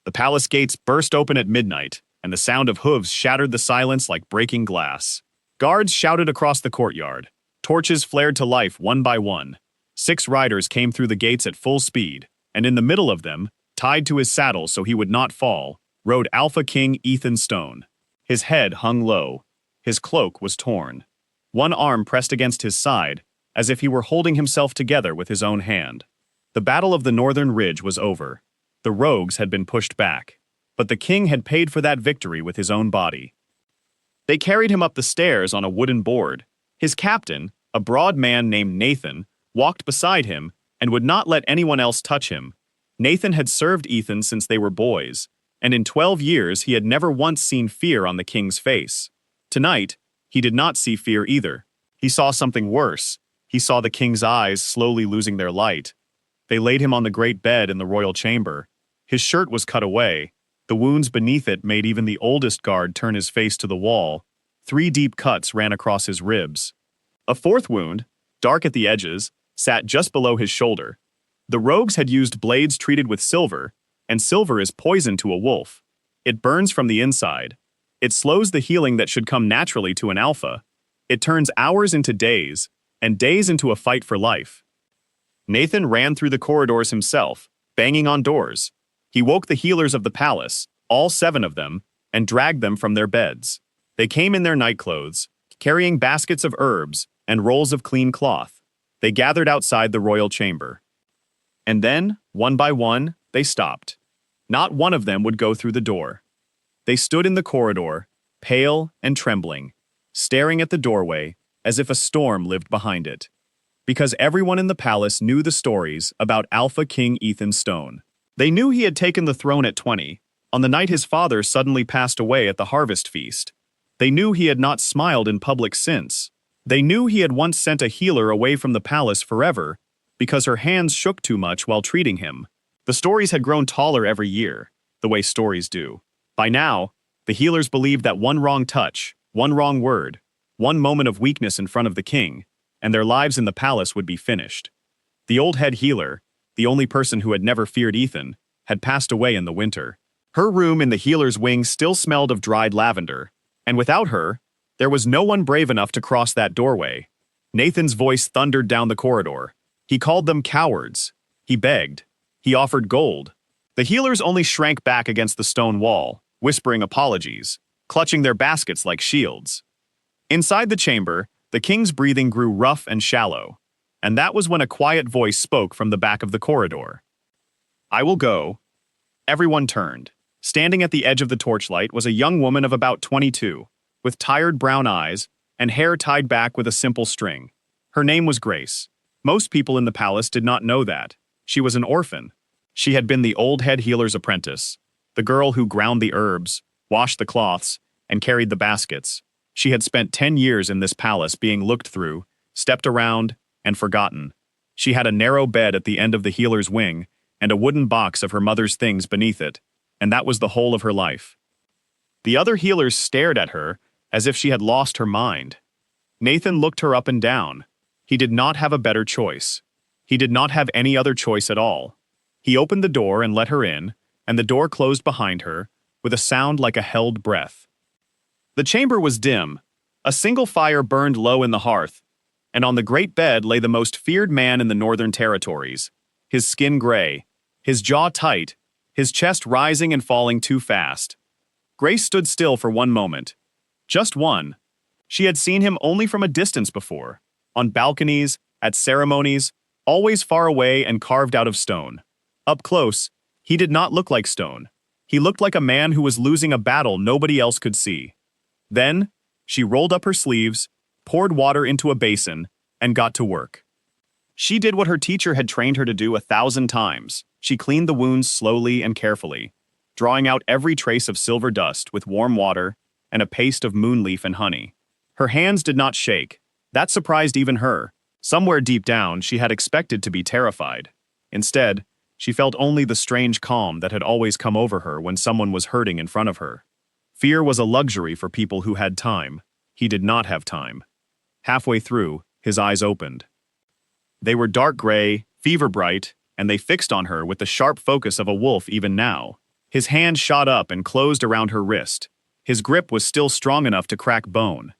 The palace gates burst open at midnight, and the sound of hooves shattered the silence like breaking glass. Guards shouted across the courtyard. Torches flared to life one by one. 6 riders came through the gates at full speed, and in the middle of them, tied to his saddle so he would not fall, rode Alpha King Ethan Stone. His head hung low. His cloak was torn. One arm pressed against his side, as if he were holding himself together with his own hand. The Battle of the Northern Ridge was over. The rogues had been pushed back, but the king had paid for that victory with his own body. They carried him up the stairs on a wooden board. His captain, a broad man named Nathan, walked beside him and would not let anyone else touch him. Nathan had served Ethan since they were boys, and in 12 years he had never once seen fear on the king's face. Tonight, he did not see fear either. He saw something worse. He saw the king's eyes slowly losing their light. They laid him on the great bed in the royal chamber. His shirt was cut away. The wounds beneath it made even the oldest guard turn his face to the wall. 3 deep cuts ran across his ribs. A 4th wound, dark at the edges, sat just below his shoulder. The rogues had used blades treated with silver, and silver is poison to a wolf. It burns from the inside. It slows the healing that should come naturally to an alpha. It turns hours into days, and days into a fight for life. Nathan ran through the corridors himself, banging on doors. He woke the healers of the palace, all 7 of them, and dragged them from their beds. They came in their nightclothes, carrying baskets of herbs and rolls of clean cloth. They gathered outside the royal chamber. And then, one by one, they stopped. Not one of them would go through the door. They stood in the corridor, pale and trembling, staring at the doorway as if a storm lived behind it. Because everyone in the palace knew the stories about Alpha King Ethan Stone. They knew he had taken the throne at 20, on the night his father suddenly passed away at the harvest feast. They knew he had not smiled in public since. They knew he had once sent a healer away from the palace forever because her hands shook too much while treating him. The stories had grown taller every year, the way stories do. By now, the healers believed that one wrong touch, one wrong word, one moment of weakness in front of the king, and their lives in the palace would be finished. The old head healer, the only person who had never feared Ethan, had passed away in the winter. Her room in the healer's wing still smelled of dried lavender, and without her, there was no one brave enough to cross that doorway. Nathan's voice thundered down the corridor. He called them cowards. He begged. He offered gold. The healers only shrank back against the stone wall, whispering apologies, clutching their baskets like shields. Inside the chamber, the king's breathing grew rough and shallow, and that was when a quiet voice spoke from the back of the corridor. "I will go." Everyone turned. Standing at the edge of the torchlight was a young woman of about 22, with tired brown eyes and hair tied back with a simple string. Her name was Grace. Most people in the palace did not know that. She was an orphan. She had been the old head healer's apprentice, the girl who ground the herbs, washed the cloths, and carried the baskets. She had spent 10 years in this palace being looked through, stepped around, and forgotten. She had a narrow bed at the end of the healer's wing and a wooden box of her mother's things beneath it, and that was the whole of her life. The other healers stared at her as if she had lost her mind. Nathan looked her up and down. He did not have a better choice. He did not have any other choice at all. He opened the door and let her in, and the door closed behind her, with a sound like a held breath. The chamber was dim. A single fire burned low in the hearth, and on the great bed lay the most feared man in the northern territories, his skin gray, his jaw tight, his chest rising and falling too fast. Grace stood still for one moment. Just one. She had seen him only from a distance before, on balconies, at ceremonies, always far away and carved out of stone. Up close, he did not look like stone. He looked like a man who was losing a battle nobody else could see. Then, she rolled up her sleeves, poured water into a basin, and got to work. She did what her teacher had trained her to do 1,000 times. She cleaned the wounds slowly and carefully, drawing out every trace of silver dust with warm water and a paste of moonleaf and honey. Her hands did not shake. That surprised even her. Somewhere deep down, she had expected to be terrified. Instead, she felt only the strange calm that had always come over her when someone was hurting in front of her. Fear was a luxury for people who had time. He did not have time. Halfway through, his eyes opened. They were dark gray, fever bright, and they fixed on her with the sharp focus of a wolf even now. His hand shot up and closed around her wrist. His grip was still strong enough to crack bone.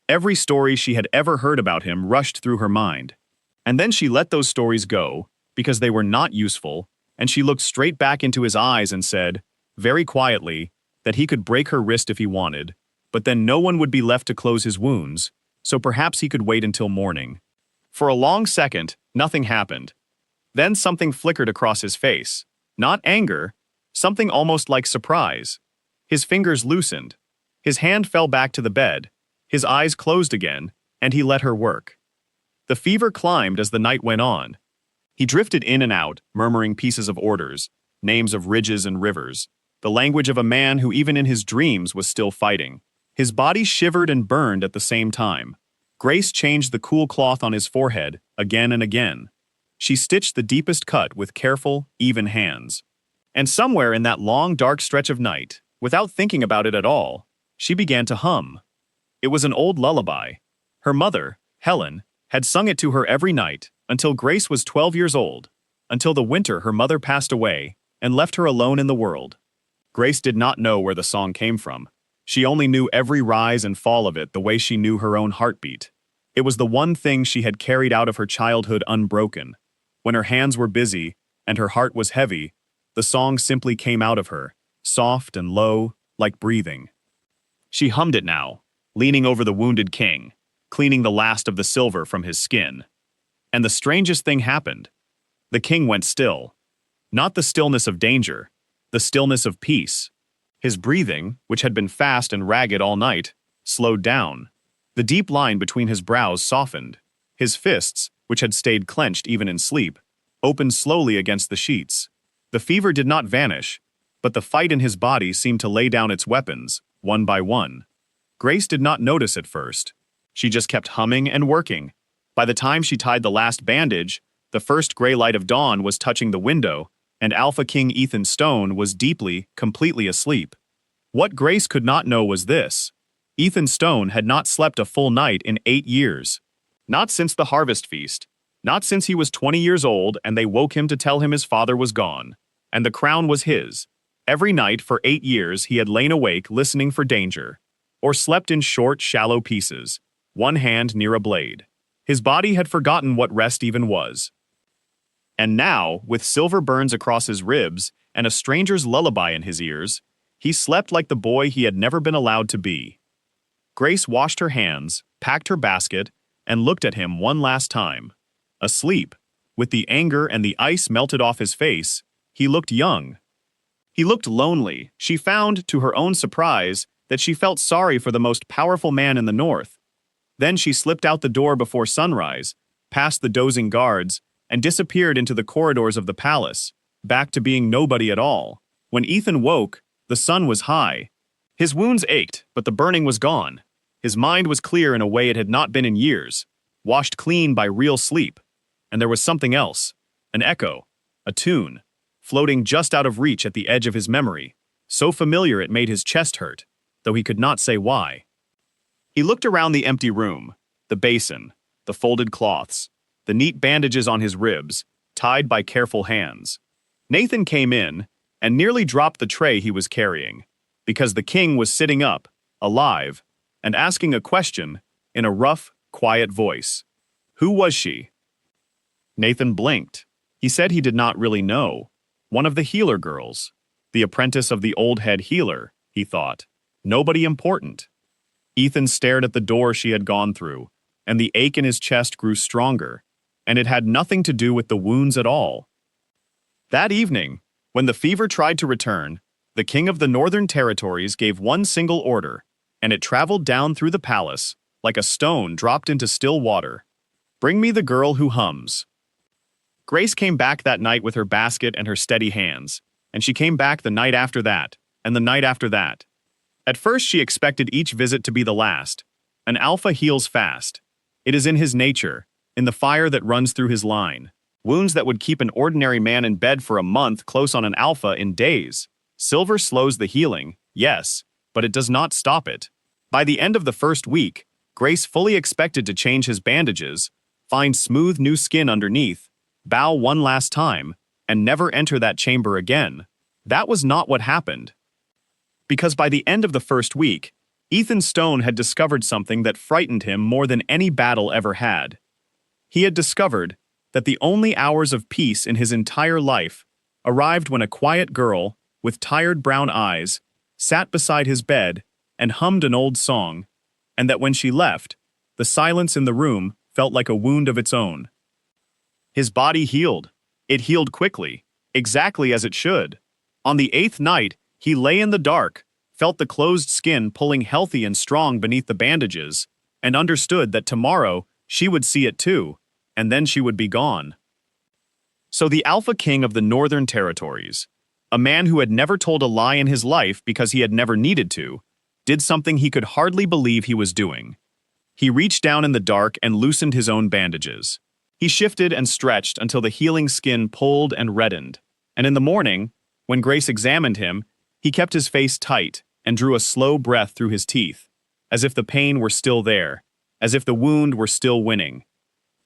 Every story she had ever heard about him rushed through her mind. And then she let those stories go, because they were not useful, and she looked straight back into his eyes and said, very quietly, that he could break her wrist if he wanted, but then no one would be left to close his wounds, so perhaps he could wait until morning. For a long second, nothing happened. Then something flickered across his face. Not anger, something almost like surprise. His fingers loosened. His hand fell back to the bed. His eyes closed again, and he let her work. The fever climbed as the night went on. He drifted in and out, murmuring pieces of orders, names of ridges and rivers, the language of a man who even in his dreams was still fighting. His body shivered and burned at the same time. Grace changed the cool cloth on his forehead again and again. She stitched the deepest cut with careful, even hands. And somewhere in that long, dark stretch of night, without thinking about it at all, she began to hum. It was an old lullaby. Her mother, Helen, had sung it to her every night until Grace was 12 years old, until the winter her mother passed away and left her alone in the world. Grace did not know where the song came from. She only knew every rise and fall of it the way she knew her own heartbeat. It was the one thing she had carried out of her childhood unbroken. When her hands were busy and her heart was heavy, the song simply came out of her, soft and low, like breathing. She hummed it now, leaning over the wounded king, cleaning the last of the silver from his skin. And the strangest thing happened. The king went still. Not the stillness of danger, the stillness of peace. His breathing, which had been fast and ragged all night, slowed down. The deep line between his brows softened. His fists, which had stayed clenched even in sleep, opened slowly against the sheets. The fever did not vanish, but the fight in his body seemed to lay down its weapons, one by one. Grace did not notice at first. She just kept humming and working. By the time she tied the last bandage, the first gray light of dawn was touching the window, and Alpha King Ethan Stone was deeply, completely asleep. What Grace could not know was this. Ethan Stone had not slept a full night in 8 years. Not since the harvest feast. Not since he was 20 years old and they woke him to tell him his father was gone. And the crown was his. Every night for 8 years he had lain awake listening for danger. Or slept in short, shallow pieces, one hand near a blade. His body had forgotten what rest even was. And now, with silver burns across his ribs and a stranger's lullaby in his ears, he slept like the boy he had never been allowed to be. Grace washed her hands, packed her basket, and looked at him one last time. Asleep, with the anger and the ice melted off his face, he looked young. He looked lonely. She found, to her own surprise, that she felt sorry for the most powerful man in the north. Then she slipped out the door before sunrise, past the dozing guards, and disappeared into the corridors of the palace, back to being nobody at all. When Ethan woke, the sun was high. His wounds ached, but the burning was gone. His mind was clear in a way it had not been in years, washed clean by real sleep. And there was something else, an echo, a tune, floating just out of reach at the edge of his memory, so familiar it made his chest hurt, though he could not say why. He looked around the empty room, the basin, the folded cloths, the neat bandages on his ribs, tied by careful hands. Nathan came in and nearly dropped the tray he was carrying, because the king was sitting up, alive, and asking a question in a rough, quiet voice. Who was she? Nathan blinked. He said he did not really know. One of the healer girls. The apprentice of the old head healer, he thought. Nobody important. Ethan stared at the door she had gone through, and the ache in his chest grew stronger, and it had nothing to do with the wounds at all. That evening, when the fever tried to return, the king of the Northern Territories gave one single order, and it traveled down through the palace, like a stone dropped into still water. Bring me the girl who hums. Grace came back that night with her basket and her steady hands, and she came back the night after that, and the night after that. At first she expected each visit to be the last. An alpha heals fast. It is in his nature, in the fire that runs through his line. Wounds that would keep an ordinary man in bed for a month close on an alpha in days. Silver slows the healing, yes, but it does not stop it. By the end of the first week, Grace fully expected to change his bandages, find smooth new skin underneath, bow one last time, and never enter that chamber again. That was not what happened. Because by the end of the first week, Ethan Stone had discovered something that frightened him more than any battle ever had. He had discovered that the only hours of peace in his entire life arrived when a quiet girl, with tired brown eyes, sat beside his bed and hummed an old song, and that when she left, the silence in the room felt like a wound of its own. His body healed. It healed quickly, exactly as it should. On the 8th night, he lay in the dark, felt the closed skin pulling healthy and strong beneath the bandages, and understood that tomorrow she would see it too, and then she would be gone. So the Alpha King of the Northern Territories, a man who had never told a lie in his life because he had never needed to, did something he could hardly believe he was doing. He reached down in the dark and loosened his own bandages. He shifted and stretched until the healing skin pulled and reddened, and in the morning, when Grace examined him, he kept his face tight and drew a slow breath through his teeth, as if the pain were still there, as if the wound were still winning.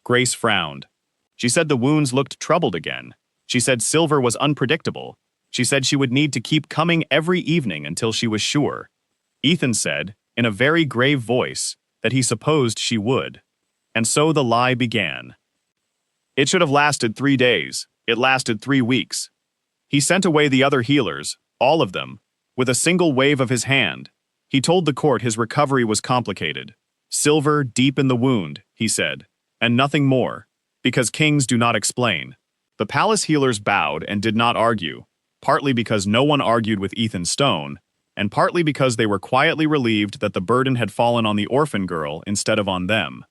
Grace frowned. She said the wounds looked troubled again. She said Silver was unpredictable. She said she would need to keep coming every evening until she was sure. Ethan said, in a very grave voice, that he supposed she would. And so the lie began. It should have lasted 3 days. It lasted 3 weeks. He sent away the other healers, all of them, with a single wave of his hand. He told the court his recovery was complicated. Silver deep in the wound, he said, and nothing more, because kings do not explain. The palace healers bowed and did not argue, partly because no one argued with Ethan Stone, and partly because they were quietly relieved that the burden had fallen on the orphan girl instead of on them.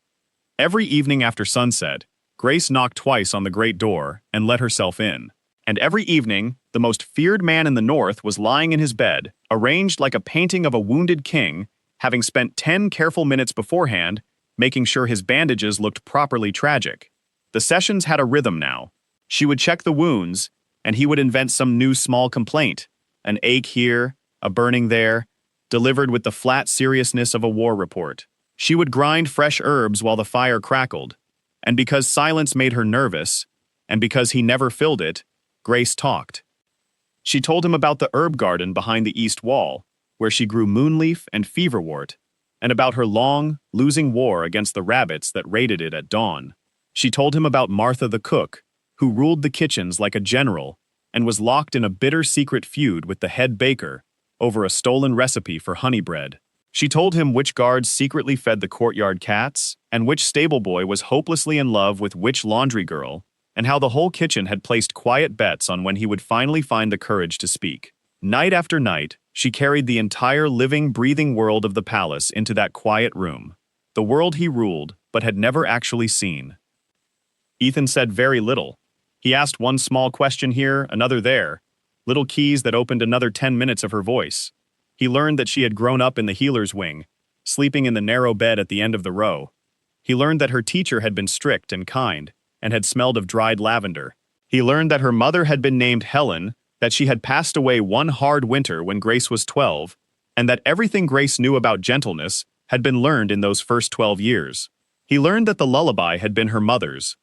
Every evening after sunset, Grace knocked twice on the great door and let herself in. And every evening, the most feared man in the north was lying in his bed, arranged like a painting of a wounded king, having spent 10 careful minutes beforehand, making sure his bandages looked properly tragic. The sessions had a rhythm now. She would check the wounds, and he would invent some new small complaint, an ache here, a burning there, delivered with the flat seriousness of a war report. She would grind fresh herbs while the fire crackled, and because silence made her nervous, and because he never filled it, Grace talked. She told him about the herb garden behind the east wall, where she grew moonleaf and feverwort, and about her long, losing war against the rabbits that raided it at dawn. She told him about Martha the cook, who ruled the kitchens like a general and was locked in a bitter secret feud with the head baker over a stolen recipe for honey bread. She told him which guards secretly fed the courtyard cats and which stable boy was hopelessly in love with which laundry girl, and how the whole kitchen had placed quiet bets on when he would finally find the courage to speak. Night after night, she carried the entire living, breathing world of the palace into that quiet room, the world he ruled but had never actually seen. Ethan said very little. He asked one small question here, another there, little keys that opened another 10 minutes of her voice. He learned that she had grown up in the healer's wing, sleeping in the narrow bed at the end of the row. He learned that her teacher had been strict and kind, and had smelled of dried lavender. He learned that her mother had been named Helen, that she had passed away one hard winter when Grace was 12, and that everything Grace knew about gentleness had been learned in those first 12 years. He learned that the lullaby had been her mother's.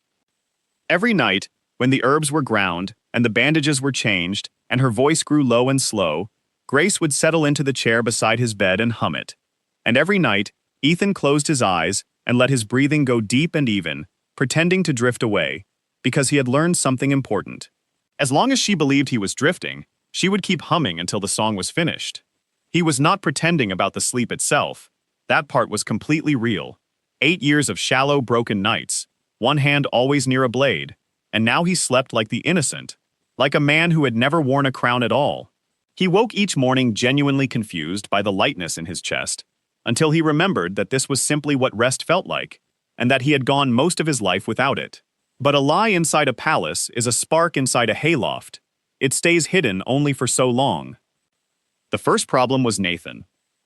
Every night, when the herbs were ground and the bandages were changed and her voice grew low and slow, Grace would settle into the chair beside his bed and hum it. And every night, Ethan closed his eyes and let his breathing go deep and even, pretending to drift away, because he had learned something important. As long as she believed he was drifting, she would keep humming until the song was finished. He was not pretending about the sleep itself. That part was completely real. 8 years of shallow, broken nights, one hand always near a blade, and now he slept like the innocent, like a man who had never worn a crown at all. He woke each morning genuinely confused by the lightness in his chest, until he remembered that this was simply what rest felt like, and that he had gone most of his life without it. But a lie inside a palace is a spark inside a hayloft. It stays hidden only for so long. The first problem was Nathan.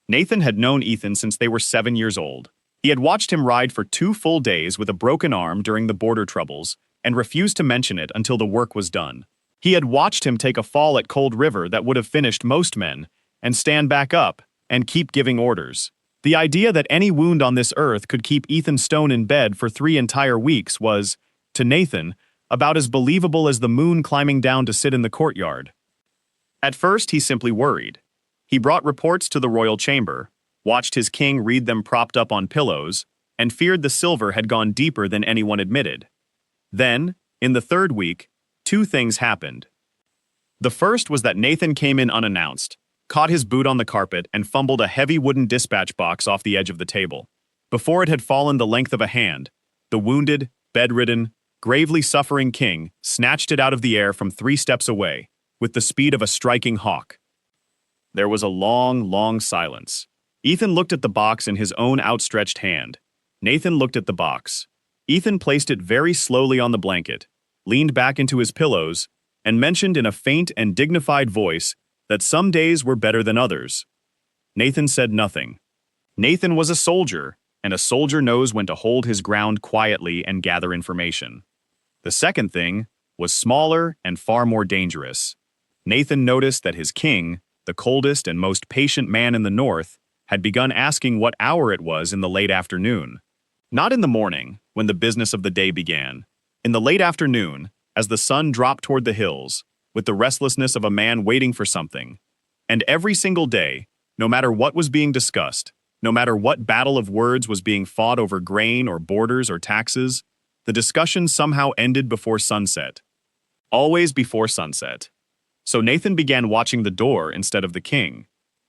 Nathan had known Ethan since they were 7 years old. He had watched him ride for 2 full days with a broken arm during the border troubles and refused to mention it until the work was done. He had watched him take a fall at Cold River that would have finished most men and stand back up and keep giving orders. The idea that any wound on this earth could keep Ethan Stone in bed for 3 entire weeks was, to Nathan, about as believable as the moon climbing down to sit in the courtyard. At first, he simply worried. He brought reports to the royal chamber, watched his king read them propped up on pillows, and feared the silver had gone deeper than anyone admitted. Then, in the third week, two things happened. The first was that Nathan came in unannounced, caught his boot on the carpet, and fumbled a heavy wooden dispatch box off the edge of the table. Before it had fallen the length of a hand, the wounded, bedridden, gravely suffering king snatched it out of the air from 3 steps away, with the speed of a striking hawk. There was a long, long silence. Ethan looked at the box in his own outstretched hand. Nathan looked at the box. Ethan placed it very slowly on the blanket, leaned back into his pillows, and mentioned in a faint and dignified voice that some days were better than others. Nathan said nothing. Nathan was a soldier, and a soldier knows when to hold his ground quietly and gather information. The second thing was smaller and far more dangerous. Nathan noticed that his king, the coldest and most patient man in the north, had begun asking what hour it was in the late afternoon. Not in the morning, when the business of the day began. In the late afternoon, as the sun dropped toward the hills, with the restlessness of a man waiting for something. And every single day, no matter what was being discussed, no matter what battle of words was being fought over grain or borders or taxes, the discussion somehow ended before sunset. Always before sunset. So Nathan began watching the door instead of the king.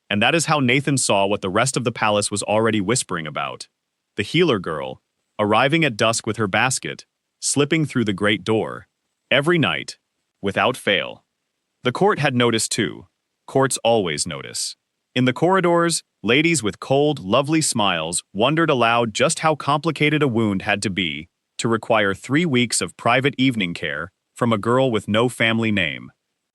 And that is how Nathan saw what the rest of the palace was already whispering about. The healer girl, arriving at dusk with her basket, slipping through the great door. Every night, without fail. The court had noticed too. Courts always notice. In the corridors, ladies with cold, lovely smiles wondered aloud just how complicated a wound had to be to require 3 weeks of private evening care from a girl with no family name.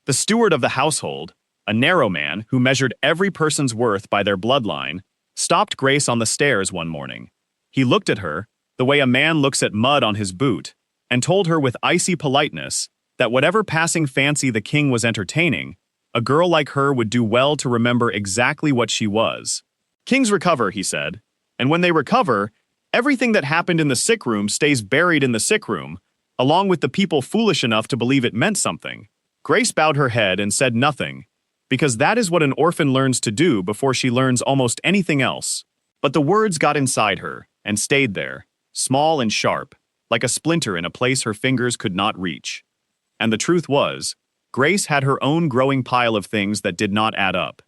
The steward of the household, a narrow man who measured every person's worth by their bloodline, stopped Grace on the stairs one morning. He looked at her, the way a man looks at mud on his boot, and told her with icy politeness that whatever passing fancy the king was entertaining, a girl like her would do well to remember exactly what she was. Kings recover, he said, and when they recover, everything that happened in the sick room stays buried in the sick room, along with the people foolish enough to believe it meant something. Grace bowed her head and said nothing, because that is what an orphan learns to do before she learns almost anything else. But the words got inside her and stayed there, small and sharp, like a splinter in a place her fingers could not reach. And the truth was, Grace had her own growing pile of things that did not add up.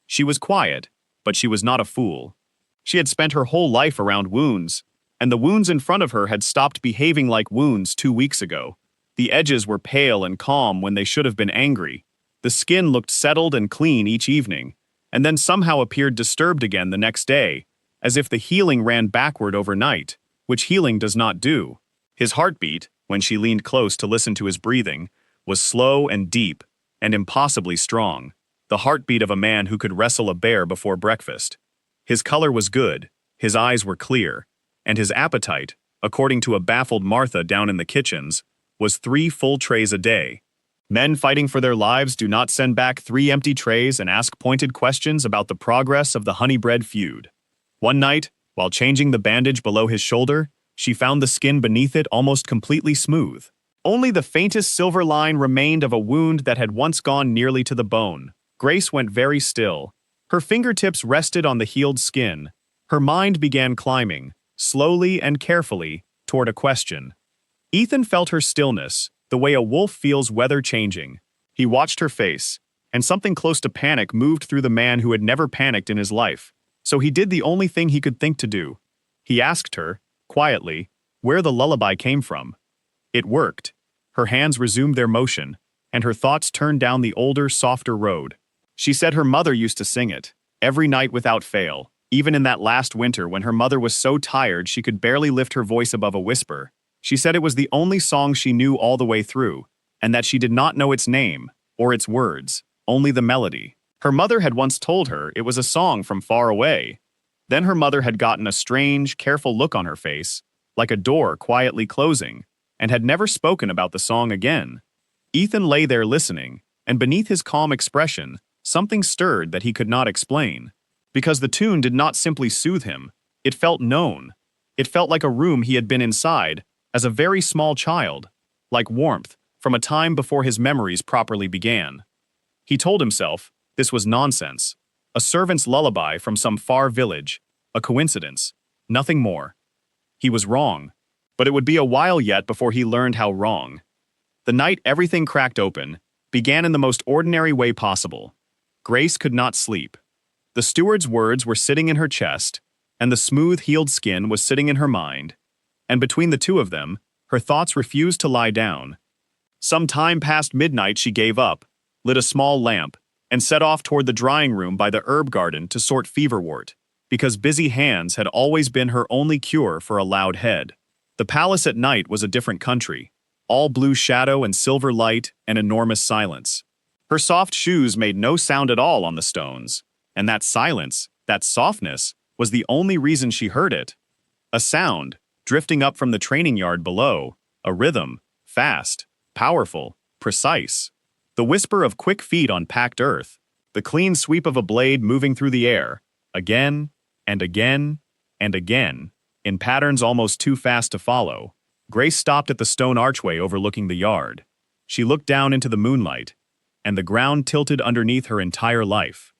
She was quiet, but she was not a fool. She had spent her whole life around wounds, and the wounds in front of her had stopped behaving like wounds 2 weeks ago. The edges were pale and calm when they should have been angry. The skin looked settled and clean each evening, and then somehow appeared disturbed again the next day, as if the healing ran backward overnight, which healing does not do. His heartbeat, when she leaned close to listen to his breathing, was slow and deep and impossibly strong, the heartbeat of a man who could wrestle a bear before breakfast. His color was good, his eyes were clear, and his appetite, according to a baffled Martha down in the kitchens, was 3 full trays a day. Men fighting for their lives do not send back 3 empty trays and ask pointed questions about the progress of the honey-bread feud. One night, while changing the bandage below his shoulder, she found the skin beneath it almost completely smooth. Only the faintest silver line remained of a wound that had once gone nearly to the bone. Grace went very still. Her fingertips rested on the healed skin. Her mind began climbing, slowly and carefully, toward a question. Ethan felt her stillness, the way a wolf feels weather changing. He watched her face, and something close to panic moved through the man who had never panicked in his life. So he did the only thing he could think to do. He asked her, quietly, where the lullaby came from. It worked. Her hands resumed their motion, and her thoughts turned down the older, softer road. She said her mother used to sing it, every night without fail, even in that last winter when her mother was so tired she could barely lift her voice above a whisper. She said it was the only song she knew all the way through, and that she did not know its name, or its words, only the melody. Her mother had once told her it was a song from far away. Then her mother had gotten a strange, careful look on her face, like a door quietly closing, and had never spoken about the song again. Ethan lay there listening, and beneath his calm expression, something stirred that he could not explain. Because the tune did not simply soothe him, it felt known. It felt like a room he had been inside, as a very small child, like warmth, from a time before his memories properly began. He told himself this was nonsense, a servant's lullaby from some far village, a coincidence, nothing more. He was wrong, but it would be a while yet before he learned how wrong. The night everything cracked open began in the most ordinary way possible. Grace could not sleep. The steward's words were sitting in her chest, and the smooth-healed skin was sitting in her mind, and between the two of them, her thoughts refused to lie down. Some time past midnight she gave up, lit a small lamp, and set off toward the drying room by the herb garden to sort feverwort, because busy hands had always been her only cure for a loud head. The palace at night was a different country, all blue shadow and silver light and enormous silence. Her soft shoes made no sound at all on the stones, and that silence, that softness, was the only reason she heard it. A sound, drifting up from the training yard below, a rhythm, fast, powerful, precise. The whisper of quick feet on packed earth, the clean sweep of a blade moving through the air, again, and again, and again, in patterns almost too fast to follow. Grace stopped at the stone archway overlooking the yard. She looked down into the moonlight, and the ground tilted underneath her entire life.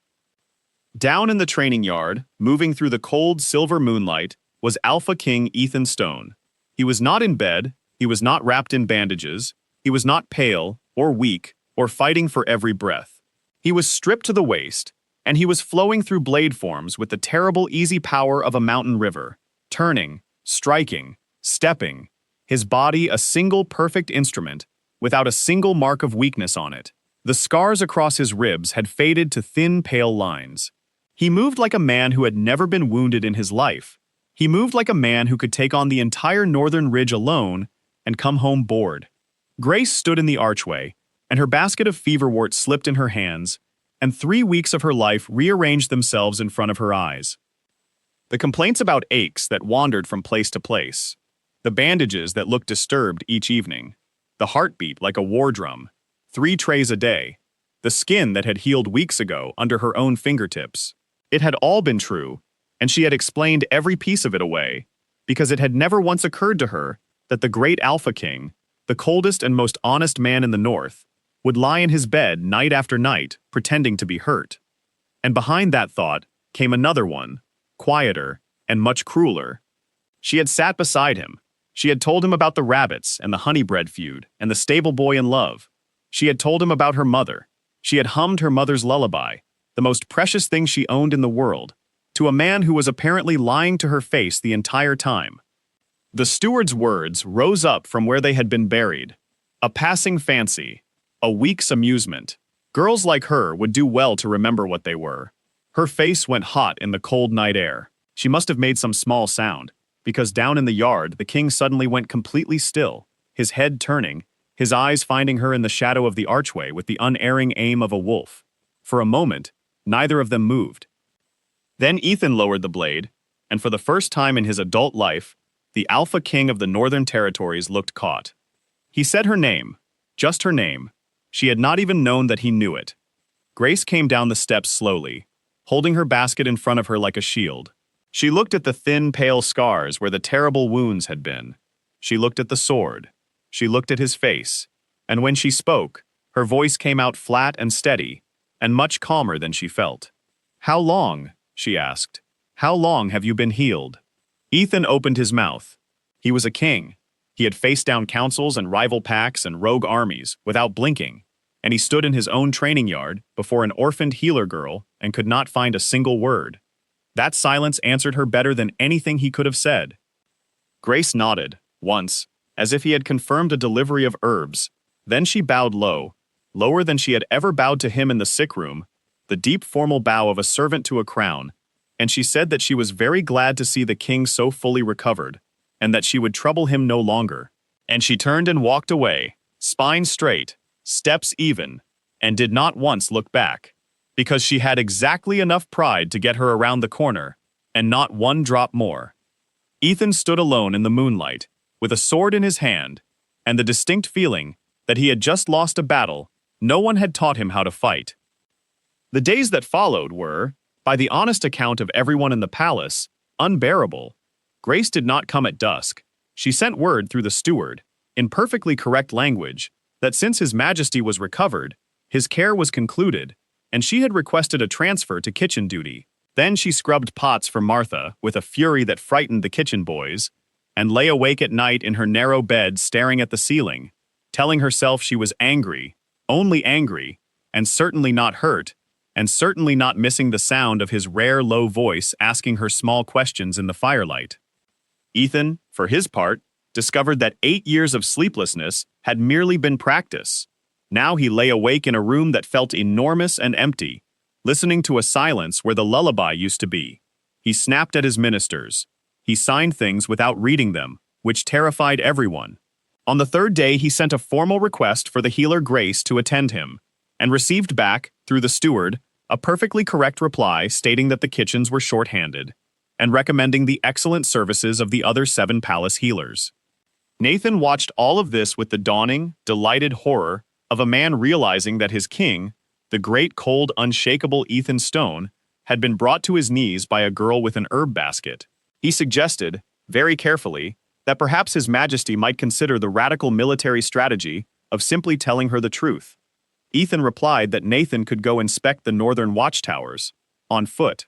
Down in the training yard, moving through the cold silver moonlight, was Alpha King Ethan Stone. He was not in bed, he was not wrapped in bandages, he was not pale, or weak, or fighting for every breath. He was stripped to the waist, and he was flowing through blade forms with the terrible easy power of a mountain river, turning, striking, stepping, his body a single perfect instrument, without a single mark of weakness on it. The scars across his ribs had faded to thin, pale lines. He moved like a man who had never been wounded in his life. He moved like a man who could take on the entire northern ridge alone and come home bored. Grace stood in the archway, and her basket of feverwort slipped in her hands, and 3 weeks of her life rearranged themselves in front of her eyes. The complaints about aches that wandered from place to place, the bandages that looked disturbed each evening, the heartbeat like a war drum, 3 trays a day, the skin that had healed weeks ago under her own fingertips. It had all been true, and she had explained every piece of it away, because it had never once occurred to her that the great Alpha King, the coldest and most honest man in the North, would lie in his bed night after night, pretending to be hurt. And behind that thought came another one, quieter and much crueler. She had sat beside him. She had told him about the rabbits and the honeybread feud and the stable boy in love. She had told him about her mother. She had hummed her mother's lullaby, the most precious thing she owned in the world, to a man who was apparently lying to her face the entire time. The steward's words rose up from where they had been buried. A passing fancy, a week's amusement. Girls like her would do well to remember what they were. Her face went hot in the cold night air. She must have made some small sound, because down in the yard the king suddenly went completely still, his head turning, his eyes finding her in the shadow of the archway with the unerring aim of a wolf. For a moment, neither of them moved. Then Ethan lowered the blade, and for the first time in his adult life, the Alpha King of the Northern Territories looked caught. He said her name, just her name. She had not even known that he knew it. Grace came down the steps slowly, holding her basket in front of her like a shield. She looked at the thin, pale scars where the terrible wounds had been. She looked at the sword. She looked at his face. And when she spoke, her voice came out flat and steady, and much calmer than she felt. "How long?" she asked. "How long have you been healed?" Ethan opened his mouth. He was a king. He had faced down councils and rival packs and rogue armies without blinking, and he stood in his own training yard before an orphaned healer girl and could not find a single word. That silence answered her better than anything he could have said. Grace nodded, once, as if he had confirmed a delivery of herbs. Then she bowed low, lower than she had ever bowed to him in the sick room, the deep formal bow of a servant to a crown, and she said that she was very glad to see the king so fully recovered, and that she would trouble him no longer. And she turned and walked away, spine straight, steps even, and did not once look back, because she had exactly enough pride to get her around the corner, and not one drop more. Ethan stood alone in the moonlight, with a sword in his hand, and the distinct feeling that he had just lost a battle no one had taught him how to fight. The days that followed were, by the honest account of everyone in the palace, unbearable. Grace did not come at dusk. She sent word through the steward, in perfectly correct language, that since His Majesty was recovered, His care was concluded, and she had requested a transfer to kitchen duty. Then she scrubbed pots for Martha with a fury that frightened the kitchen boys, and lay awake at night in her narrow bed staring at the ceiling, telling herself she was angry, only angry, and certainly not hurt, and certainly not missing the sound of his rare low voice asking her small questions in the firelight. Ethan, for his part, discovered that 8 years of sleeplessness had merely been practice. Now he lay awake in a room that felt enormous and empty, listening to a silence where the lullaby used to be. He snapped at his ministers. He signed things without reading them, which terrified everyone. On the third day, he sent a formal request for the healer Grace to attend him, and received back, through the steward, a perfectly correct reply stating that the kitchens were short-handed, and recommending the excellent services of the other 7 palace healers. Nathan watched all of this with the dawning, delighted horror of a man realizing that his king, the great, cold, unshakable Ethan Stone, had been brought to his knees by a girl with an herb basket. He suggested, very carefully, that perhaps His Majesty might consider the radical military strategy of simply telling her the truth. Ethan replied that Nathan could go inspect the northern watchtowers, on foot.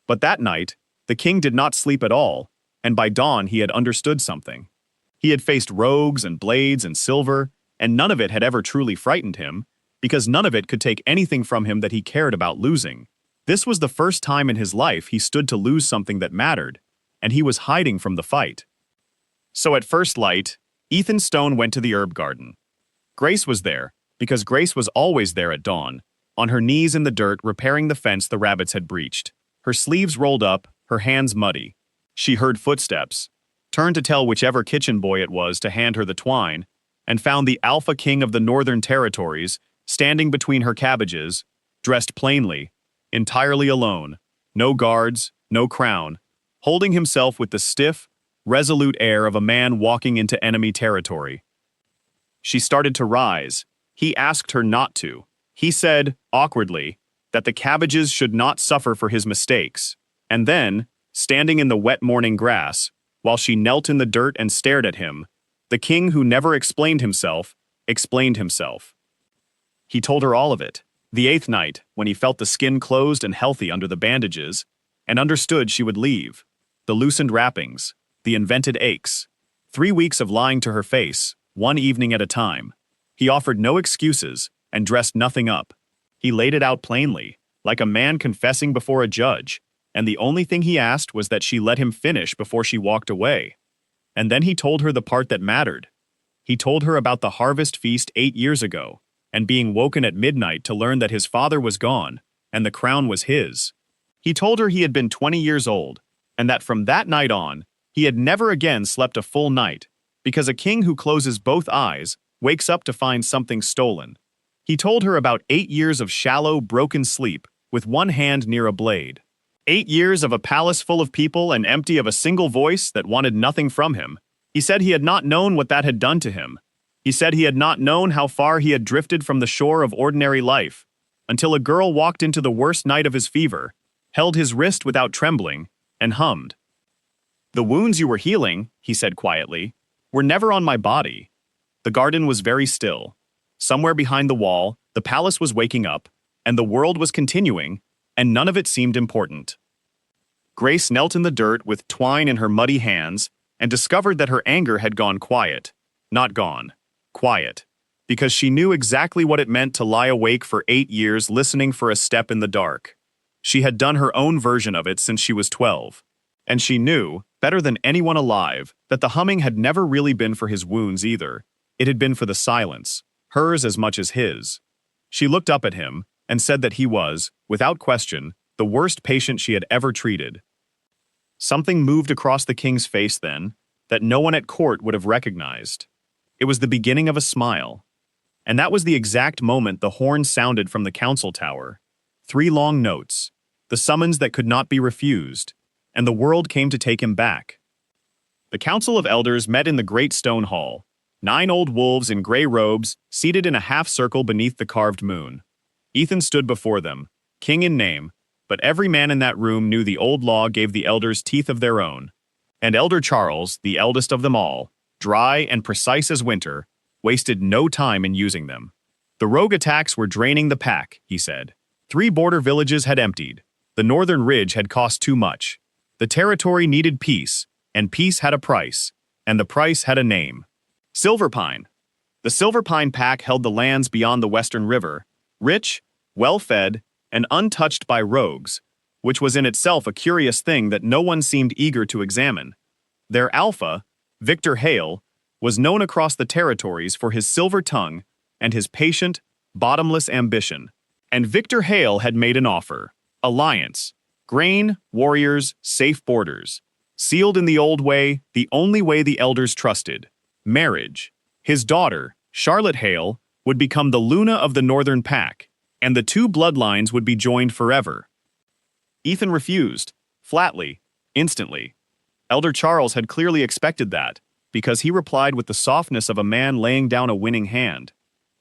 But that night, the king did not sleep at all, and by dawn he had understood something. He had faced rogues and blades and silver, and none of it had ever truly frightened him, because none of it could take anything from him that he cared about losing. This was the first time in his life he stood to lose something that mattered, and he was hiding from the fight. So at first light, Ethan Stone went to the herb garden. Grace was there, because Grace was always there at dawn, on her knees in the dirt repairing the fence the rabbits had breached, her sleeves rolled up, her hands muddy. She heard footsteps, turned to tell whichever kitchen boy it was to hand her the twine, and found the Alpha King of the Northern Territories standing between her cabbages, dressed plainly, entirely alone, no guards, no crown, holding himself with the stiff, resolute air of a man walking into enemy territory. She started to rise. He asked her not to. He said, awkwardly, that the cabbages should not suffer for his mistakes, and then, standing in the wet morning grass, while she knelt in the dirt and stared at him, the king who never explained himself, explained himself. He told her all of it, the 8th night, when he felt the skin closed and healthy under the bandages, and understood she would leave. The loosened wrappings, the invented aches, 3 weeks of lying to her face, one evening at a time. He offered no excuses and dressed nothing up. He laid it out plainly, like a man confessing before a judge, and the only thing he asked was that she let him finish before she walked away. And then he told her the part that mattered. He told her about the harvest feast 8 years ago, and being woken at midnight to learn that his father was gone, and the crown was his. He told her he had been 20 years old, and that from that night on, he had never again slept a full night, because a king who closes both eyes wakes up to find something stolen. He told her about 8 years of shallow, broken sleep, with one hand near a blade. 8 years of a palace full of people and empty of a single voice that wanted nothing from him. He said he had not known what that had done to him. He said he had not known how far he had drifted from the shore of ordinary life, until a girl walked into the worst night of his fever, held his wrist without trembling, and hummed. "The wounds you were healing," he said quietly, "were never on my body." The garden was very still. Somewhere behind the wall, the palace was waking up, and the world was continuing, and none of it seemed important. Grace knelt in the dirt with twine in her muddy hands and discovered that her anger had gone quiet. Not gone. Quiet. Because she knew exactly what it meant to lie awake for 8 years listening for a step in the dark. She had done her own version of it since she was 12. And she knew, better than anyone alive, that the humming had never really been for his wounds either. It had been for the silence, hers as much as his. She looked up at him and said that he was, without question, the worst patient she had ever treated. Something moved across the king's face then that no one at court would have recognized. It was the beginning of a smile. And that was the exact moment the horn sounded from the council tower. 3 long notes, the summons that could not be refused, and the world came to take him back. The council of elders met in the great stone hall, 9 old wolves in gray robes seated in a half-circle beneath the carved moon. Ethan stood before them, king in name, but every man in that room knew the old law gave the elders teeth of their own. And Elder Charles, the eldest of them all, dry and precise as winter, wasted no time in using them. The rogue attacks were draining the pack, he said. 3 border villages had emptied. The northern ridge had cost too much. The territory needed peace, and peace had a price, and the price had a name. Silverpine. The Silverpine pack held the lands beyond the western river, rich, well-fed, and untouched by rogues, which was in itself a curious thing that no one seemed eager to examine. Their alpha, Victor Hale, was known across the territories for his silver tongue and his patient, bottomless ambition. And Victor Hale had made an offer. Alliance. Grain, warriors, safe borders. Sealed in the old way, the only way the elders trusted. Marriage. His daughter, Charlotte Hale, would become the Luna of the Northern Pack, and the 2 bloodlines would be joined forever. Ethan refused, flatly, instantly. Elder Charles had clearly expected that, because he replied with the softness of a man laying down a winning hand.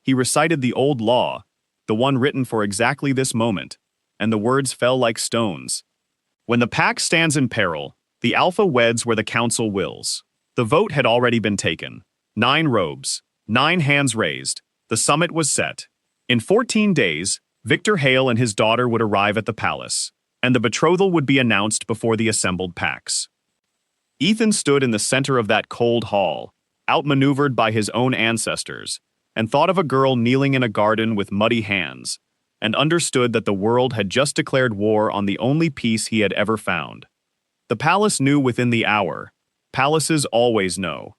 He recited the old law, the one written for exactly this moment, and the words fell like stones. When the pack stands in peril, the alpha weds where the council wills. The vote had already been taken. 9 robes, 9 hands raised. The summit was set. In 14 days, Victor Hale and his daughter would arrive at the palace, and the betrothal would be announced before the assembled packs. Ethan stood in the center of that cold hall, outmaneuvered by his own ancestors, and thought of a girl kneeling in a garden with muddy hands, and understood that the world had just declared war on the only peace he had ever found. The palace knew within the hour. Palaces always know.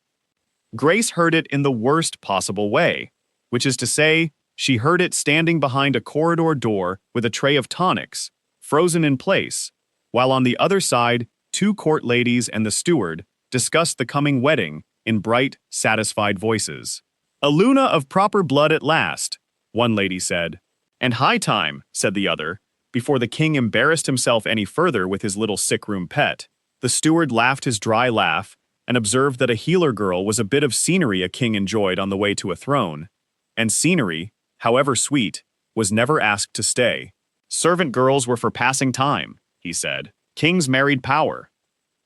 Grace heard it in the worst possible way, which is to say, she heard it standing behind a corridor door with a tray of tonics, frozen in place, while on the other side, 2 court ladies and the steward discussed the coming wedding in bright, satisfied voices. "A Luna of proper blood at last," one lady said. "And high time," said the other, before the king embarrassed himself any further with his little sick-room pet. The steward laughed his dry laugh and observed that a healer girl was a bit of scenery a king enjoyed on the way to a throne, and scenery, however sweet, was never asked to stay. Servant girls were for passing time, he said. Kings married power.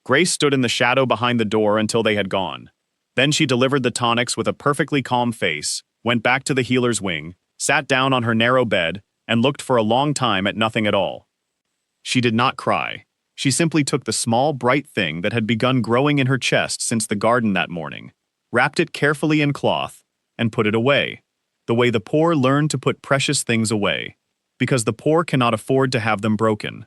Grace stood in the shadow behind the door until they had gone. Then she delivered the tonics with a perfectly calm face, went back to the healer's wing, sat down on her narrow bed, and looked for a long time at nothing at all. She did not cry. She simply took the small, bright thing that had begun growing in her chest since the garden that morning, wrapped it carefully in cloth, and put it away, the way the poor learn to put precious things away, because the poor cannot afford to have them broken.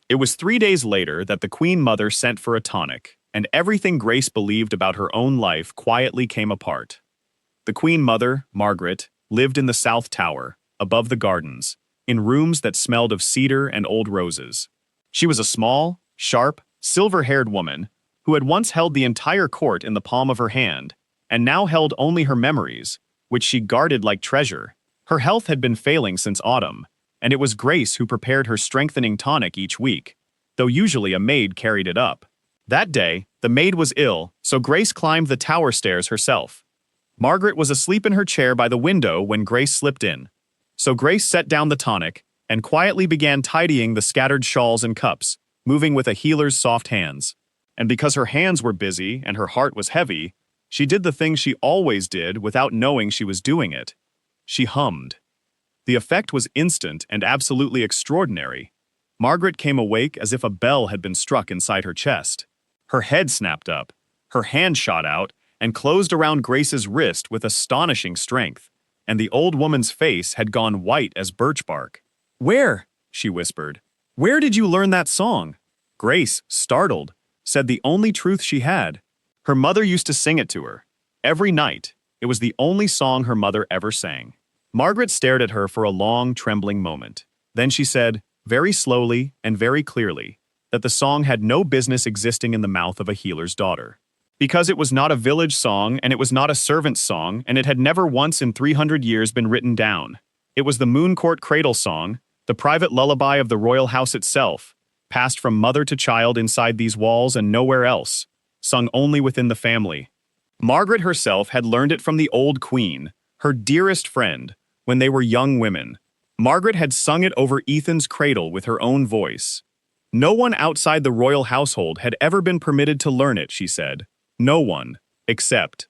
It was 3 days later that the Queen Mother sent for a tonic, and everything Grace believed about her own life quietly came apart. The Queen Mother, Margaret, lived in the South Tower, above the gardens, in rooms that smelled of cedar and old roses. She was a small, sharp, silver-haired woman who had once held the entire court in the palm of her hand, and now held only her memories, which she guarded like treasure. Her health had been failing since autumn, and it was Grace who prepared her strengthening tonic each week, though usually a maid carried it up. That day, the maid was ill, so Grace climbed the tower stairs herself. Margaret was asleep in her chair by the window when Grace slipped in. So Grace set down the tonic and quietly began tidying the scattered shawls and cups, moving with a healer's soft hands. And because her hands were busy and her heart was heavy, she did the thing she always did without knowing she was doing it. She hummed. The effect was instant and absolutely extraordinary. Margaret came awake as if a bell had been struck inside her chest. Her head snapped up, her hand shot out, and closed around Grace's wrist with astonishing strength, and the old woman's face had gone white as birch bark. "Where?" she whispered. "Where did you learn that song?" Grace, startled, said the only truth she had. Her mother used to sing it to her. Every night. It was the only song her mother ever sang. Margaret stared at her for a long, trembling moment. Then she said, very slowly and very clearly, that the song had no business existing in the mouth of a healer's daughter. Because it was not a village song, and it was not a servant's song, and it had never once in 300 years been written down. It was the Mooncourt cradle song, the private lullaby of the royal house itself, passed from mother to child inside these walls and nowhere else, sung only within the family. Margaret herself had learned it from the old queen, her dearest friend, when they were young women. Margaret had sung it over Ethan's cradle with her own voice. No one outside the royal household had ever been permitted to learn it, she said. No one, except...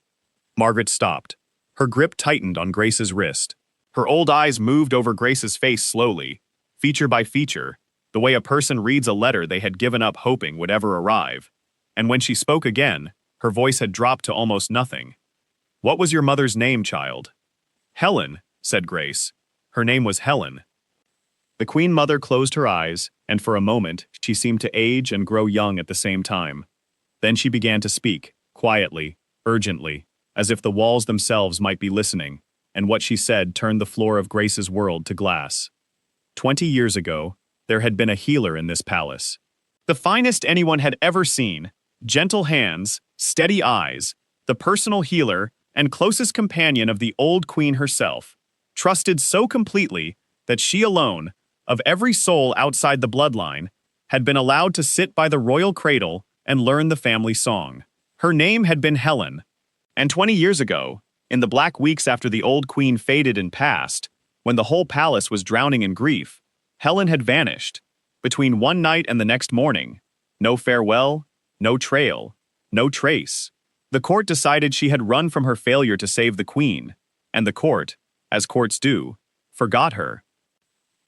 Margaret stopped. Her grip tightened on Grace's wrist. Her old eyes moved over Grace's face slowly, feature by feature, the way a person reads a letter they had given up hoping would ever arrive. And when she spoke again, her voice had dropped to almost nothing. "What was your mother's name, child?" "Helen," said Grace. "Her name was Helen." The Queen Mother closed her eyes, and for a moment she seemed to age and grow young at the same time. Then she began to speak, quietly, urgently, as if the walls themselves might be listening, and what she said turned the floor of Grace's world to glass. 20 years ago, there had been a healer in this palace. The finest anyone had ever seen, gentle hands, steady eyes, the personal healer and closest companion of the old queen herself, trusted so completely that she alone, of every soul outside the bloodline, had been allowed to sit by the royal cradle and learn the family song. Her name had been Helen, and 20 years ago, in the black weeks after the old queen faded and passed, when the whole palace was drowning in grief, Helen had vanished. Between one night and the next morning, no farewell, no trail, no trace. The court decided she had run from her failure to save the queen, and the court, as courts do, forgot her.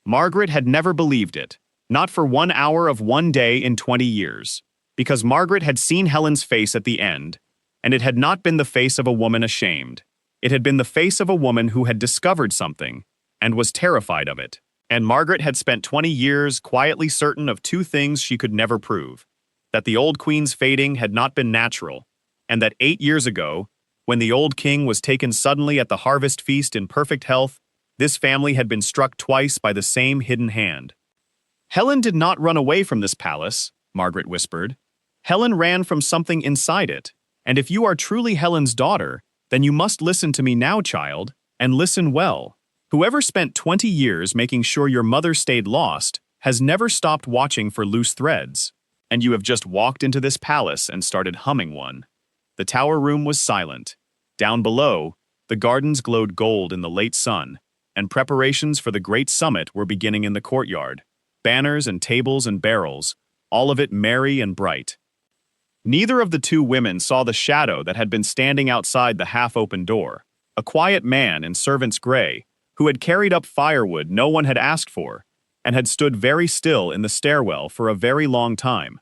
Margaret had never believed it, not for 1 hour of one day in 20 years, because Margaret had seen Helen's face at the end, and it had not been the face of a woman ashamed. It had been the face of a woman who had discovered something, and was terrified of it. And Margaret had spent 20 years quietly certain of two things she could never prove: that the old queen's fading had not been natural, and that 8 years ago, when the old king was taken suddenly at the harvest feast in perfect health, this family had been struck twice by the same hidden hand. "Helen did not run away from this palace," Margaret whispered. "Helen ran from something inside it, and if you are truly Helen's daughter, then you must listen to me now, child, and listen well. Whoever spent 20 years making sure your mother stayed lost has never stopped watching for loose threads, and you have just walked into this palace and started humming one." The tower room was silent. Down below, the gardens glowed gold in the late sun, and preparations for the great summit were beginning in the courtyard. Banners and tables and barrels, all of it merry and bright. Neither of the two women saw the shadow that had been standing outside the half-open door, a quiet man in servant's gray, who had carried up firewood no one had asked for, and had stood very still in the stairwell for a very long time.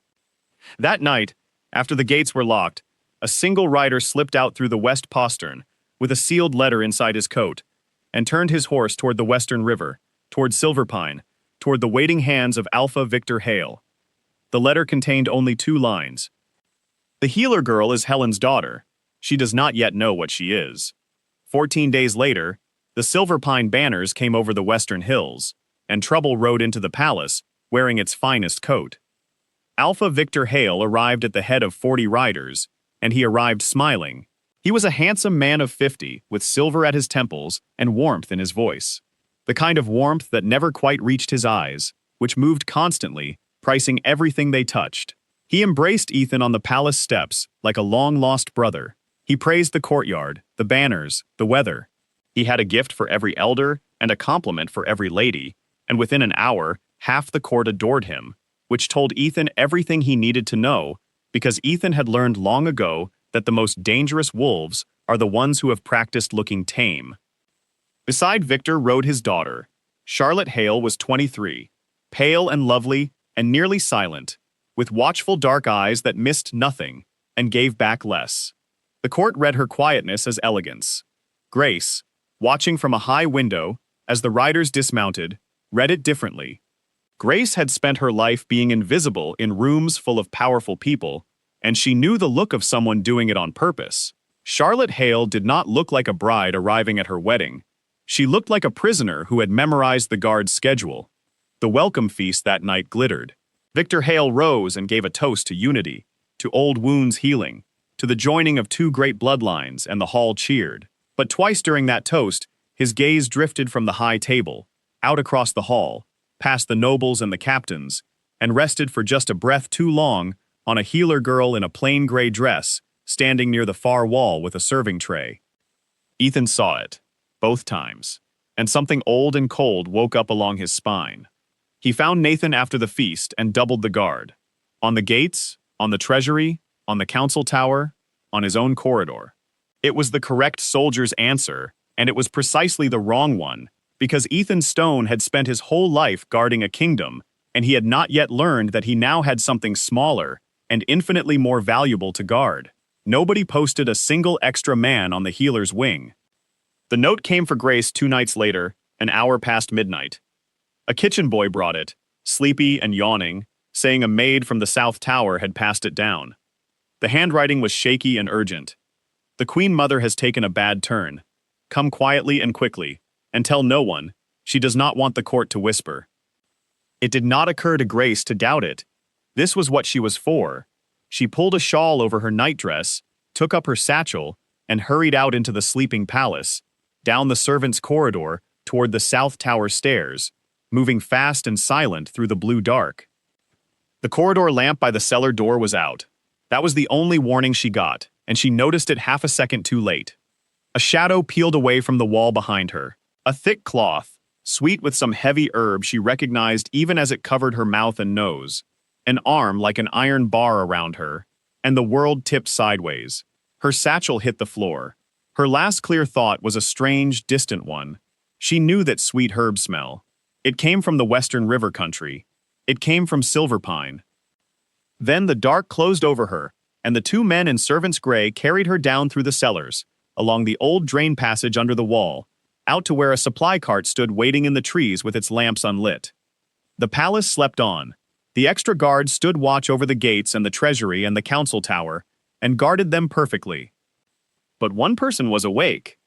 That night, after the gates were locked, a single rider slipped out through the west postern, with a sealed letter inside his coat, and turned his horse toward the western river, toward Silverpine, toward the waiting hands of Alpha Victor Hale. The letter contained only 2 lines. "The healer girl is Helen's daughter. She does not yet know what she is." 14 days later, the Silverpine banners came over the western hills, and Trouble rode into the palace, wearing its finest coat. Alpha Victor Hale arrived at the head of 40 riders, and he arrived smiling. He was a handsome man of 50, with silver at his temples and warmth in his voice. The kind of warmth that never quite reached his eyes, which moved constantly, pricing everything they touched. He embraced Ethan on the palace steps like a long-lost brother. He praised the courtyard, the banners, the weather. He had a gift for every elder and a compliment for every lady, and within an hour, half the court adored him, which told Ethan everything he needed to know, because Ethan had learned long ago that the most dangerous wolves are the ones who have practiced looking tame. Beside Victor rode his daughter. Charlotte Hale was 23, pale and lovely and nearly silent, with watchful dark eyes that missed nothing and gave back less. The court read her quietness as elegance. Grace, watching from a high window as the riders dismounted, read it differently. Grace had spent her life being invisible in rooms full of powerful people, and she knew the look of someone doing it on purpose. Charlotte Hale did not look like a bride arriving at her wedding. She looked like a prisoner who had memorized the guard's schedule. The welcome feast that night glittered. Victor Hale rose and gave a toast to unity, to old wounds healing, to the joining of 2 great bloodlines, and the hall cheered. But twice during that toast, his gaze drifted from the high table, out across the hall, past the nobles and the captains, and rested for just a breath too long on a healer girl in a plain gray dress, standing near the far wall with a serving tray. Ethan saw it, both times, and something old and cold woke up along his spine. He found Nathan after the feast and doubled the guard. On the gates, on the treasury, on the council tower, on his own corridor. It was the correct soldier's answer, and it was precisely the wrong one, Because Ethan Stone had spent his whole life guarding a kingdom, and he had not yet learned that he now had something smaller and infinitely more valuable to guard. Nobody posted a single extra man on the healer's wing. The note came for Grace 2 nights later, an hour past midnight. A kitchen boy brought it, sleepy and yawning, saying a maid from the South Tower had passed it down. The handwriting was shaky and urgent. The Queen Mother has taken a bad turn. Come quietly and quickly, and tell no one. She does not want the court to whisper. It did not occur to Grace to doubt it. This was what she was for. She pulled a shawl over her nightdress, took up her satchel, and hurried out into the sleeping palace, down the servants' corridor toward the South Tower stairs, moving fast and silent through the blue dark. The corridor lamp by the cellar door was out. That was the only warning she got, and she noticed it half a second too late. A shadow peeled away from the wall behind her. A thick cloth, sweet with some heavy herb she recognized even as it covered her mouth and nose. An arm like an iron bar around her, and the world tipped sideways. Her satchel hit the floor. Her last clear thought was a strange, distant one. She knew that sweet herb smell. It came from the Western River country. It came from Silverpine. Then the dark closed over her, and the 2 men in servants' gray carried her down through the cellars, along the old drain passage under the wall, out to where a supply cart stood waiting in the trees with its lamps unlit. The palace slept on. The extra guards stood watch over the gates and the treasury and the council tower, and guarded them perfectly. But one person was awake.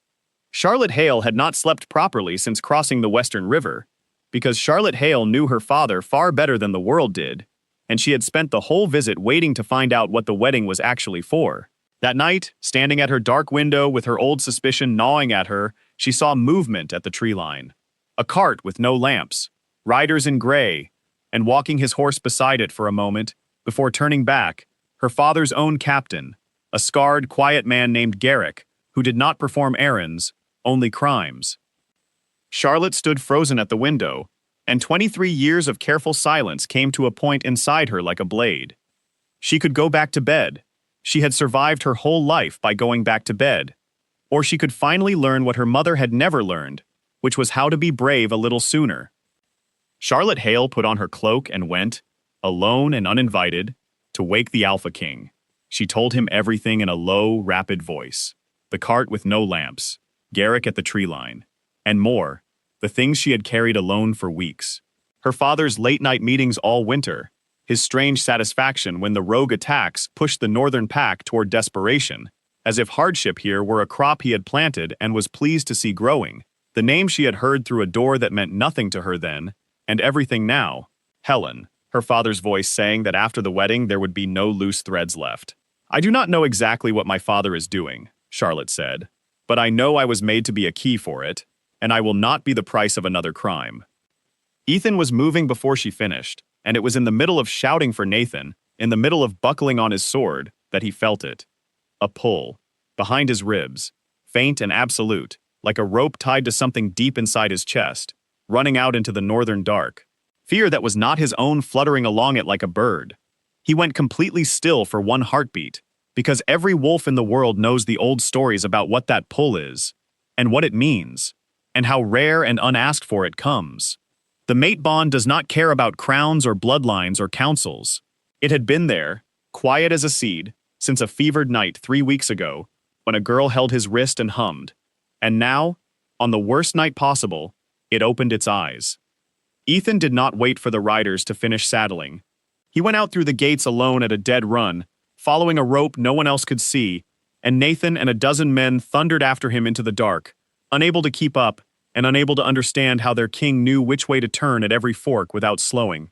Charlotte Hale had not slept properly since crossing the Western River, because Charlotte Hale knew her father far better than the world did, and she had spent the whole visit waiting to find out what the wedding was actually for. That night, standing at her dark window with her old suspicion gnawing at her, she saw movement at the tree line. A cart with no lamps, riders in gray, and walking his horse beside it for a moment, before turning back, her father's own captain, a scarred, quiet man named Garrick, who did not perform errands, only crimes. Charlotte stood frozen at the window, and 23 years of careful silence came to a point inside her like a blade. She could go back to bed. She had survived her whole life by going back to bed. Or she could finally learn what her mother had never learned, which was how to be brave a little sooner. Charlotte Hale put on her cloak and went, alone and uninvited, to wake the Alpha King. She told him everything in a low, rapid voice. The cart with no lamps, Garrick at the tree line, and more, the things she had carried alone for weeks. Her father's late-night meetings all winter, his strange satisfaction when the rogue attacks pushed the northern pack toward desperation, as if hardship here were a crop he had planted and was pleased to see growing, the name she had heard through a door that meant nothing to her then, and everything now, Helen, her father's voice saying that after the wedding there would be no loose threads left. I do not know exactly what my father is doing, Charlotte said, but I know I was made to be a key for it, and I will not be the price of another crime. Ethan was moving before she finished, and it was in the middle of shouting for Nathan, in the middle of buckling on his sword, that he felt it. A pull, behind his ribs, faint and absolute, like a rope tied to something deep inside his chest, running out into the northern dark. Fear that was not his own fluttering along it like a bird. He went completely still for one heartbeat, because every wolf in the world knows the old stories about what that pull is, and what it means, and how rare and unasked for it comes. The mate bond does not care about crowns or bloodlines or councils. It had been there, quiet as a seed, since a fevered night 3 weeks ago, when a girl held his wrist and hummed. And now, on the worst night possible, it opened its eyes. Ethan did not wait for the riders to finish saddling. He went out through the gates alone at a dead run, following a rope no one else could see, and Nathan and a dozen men thundered after him into the dark, unable to keep up and unable to understand how their king knew which way to turn at every fork without slowing.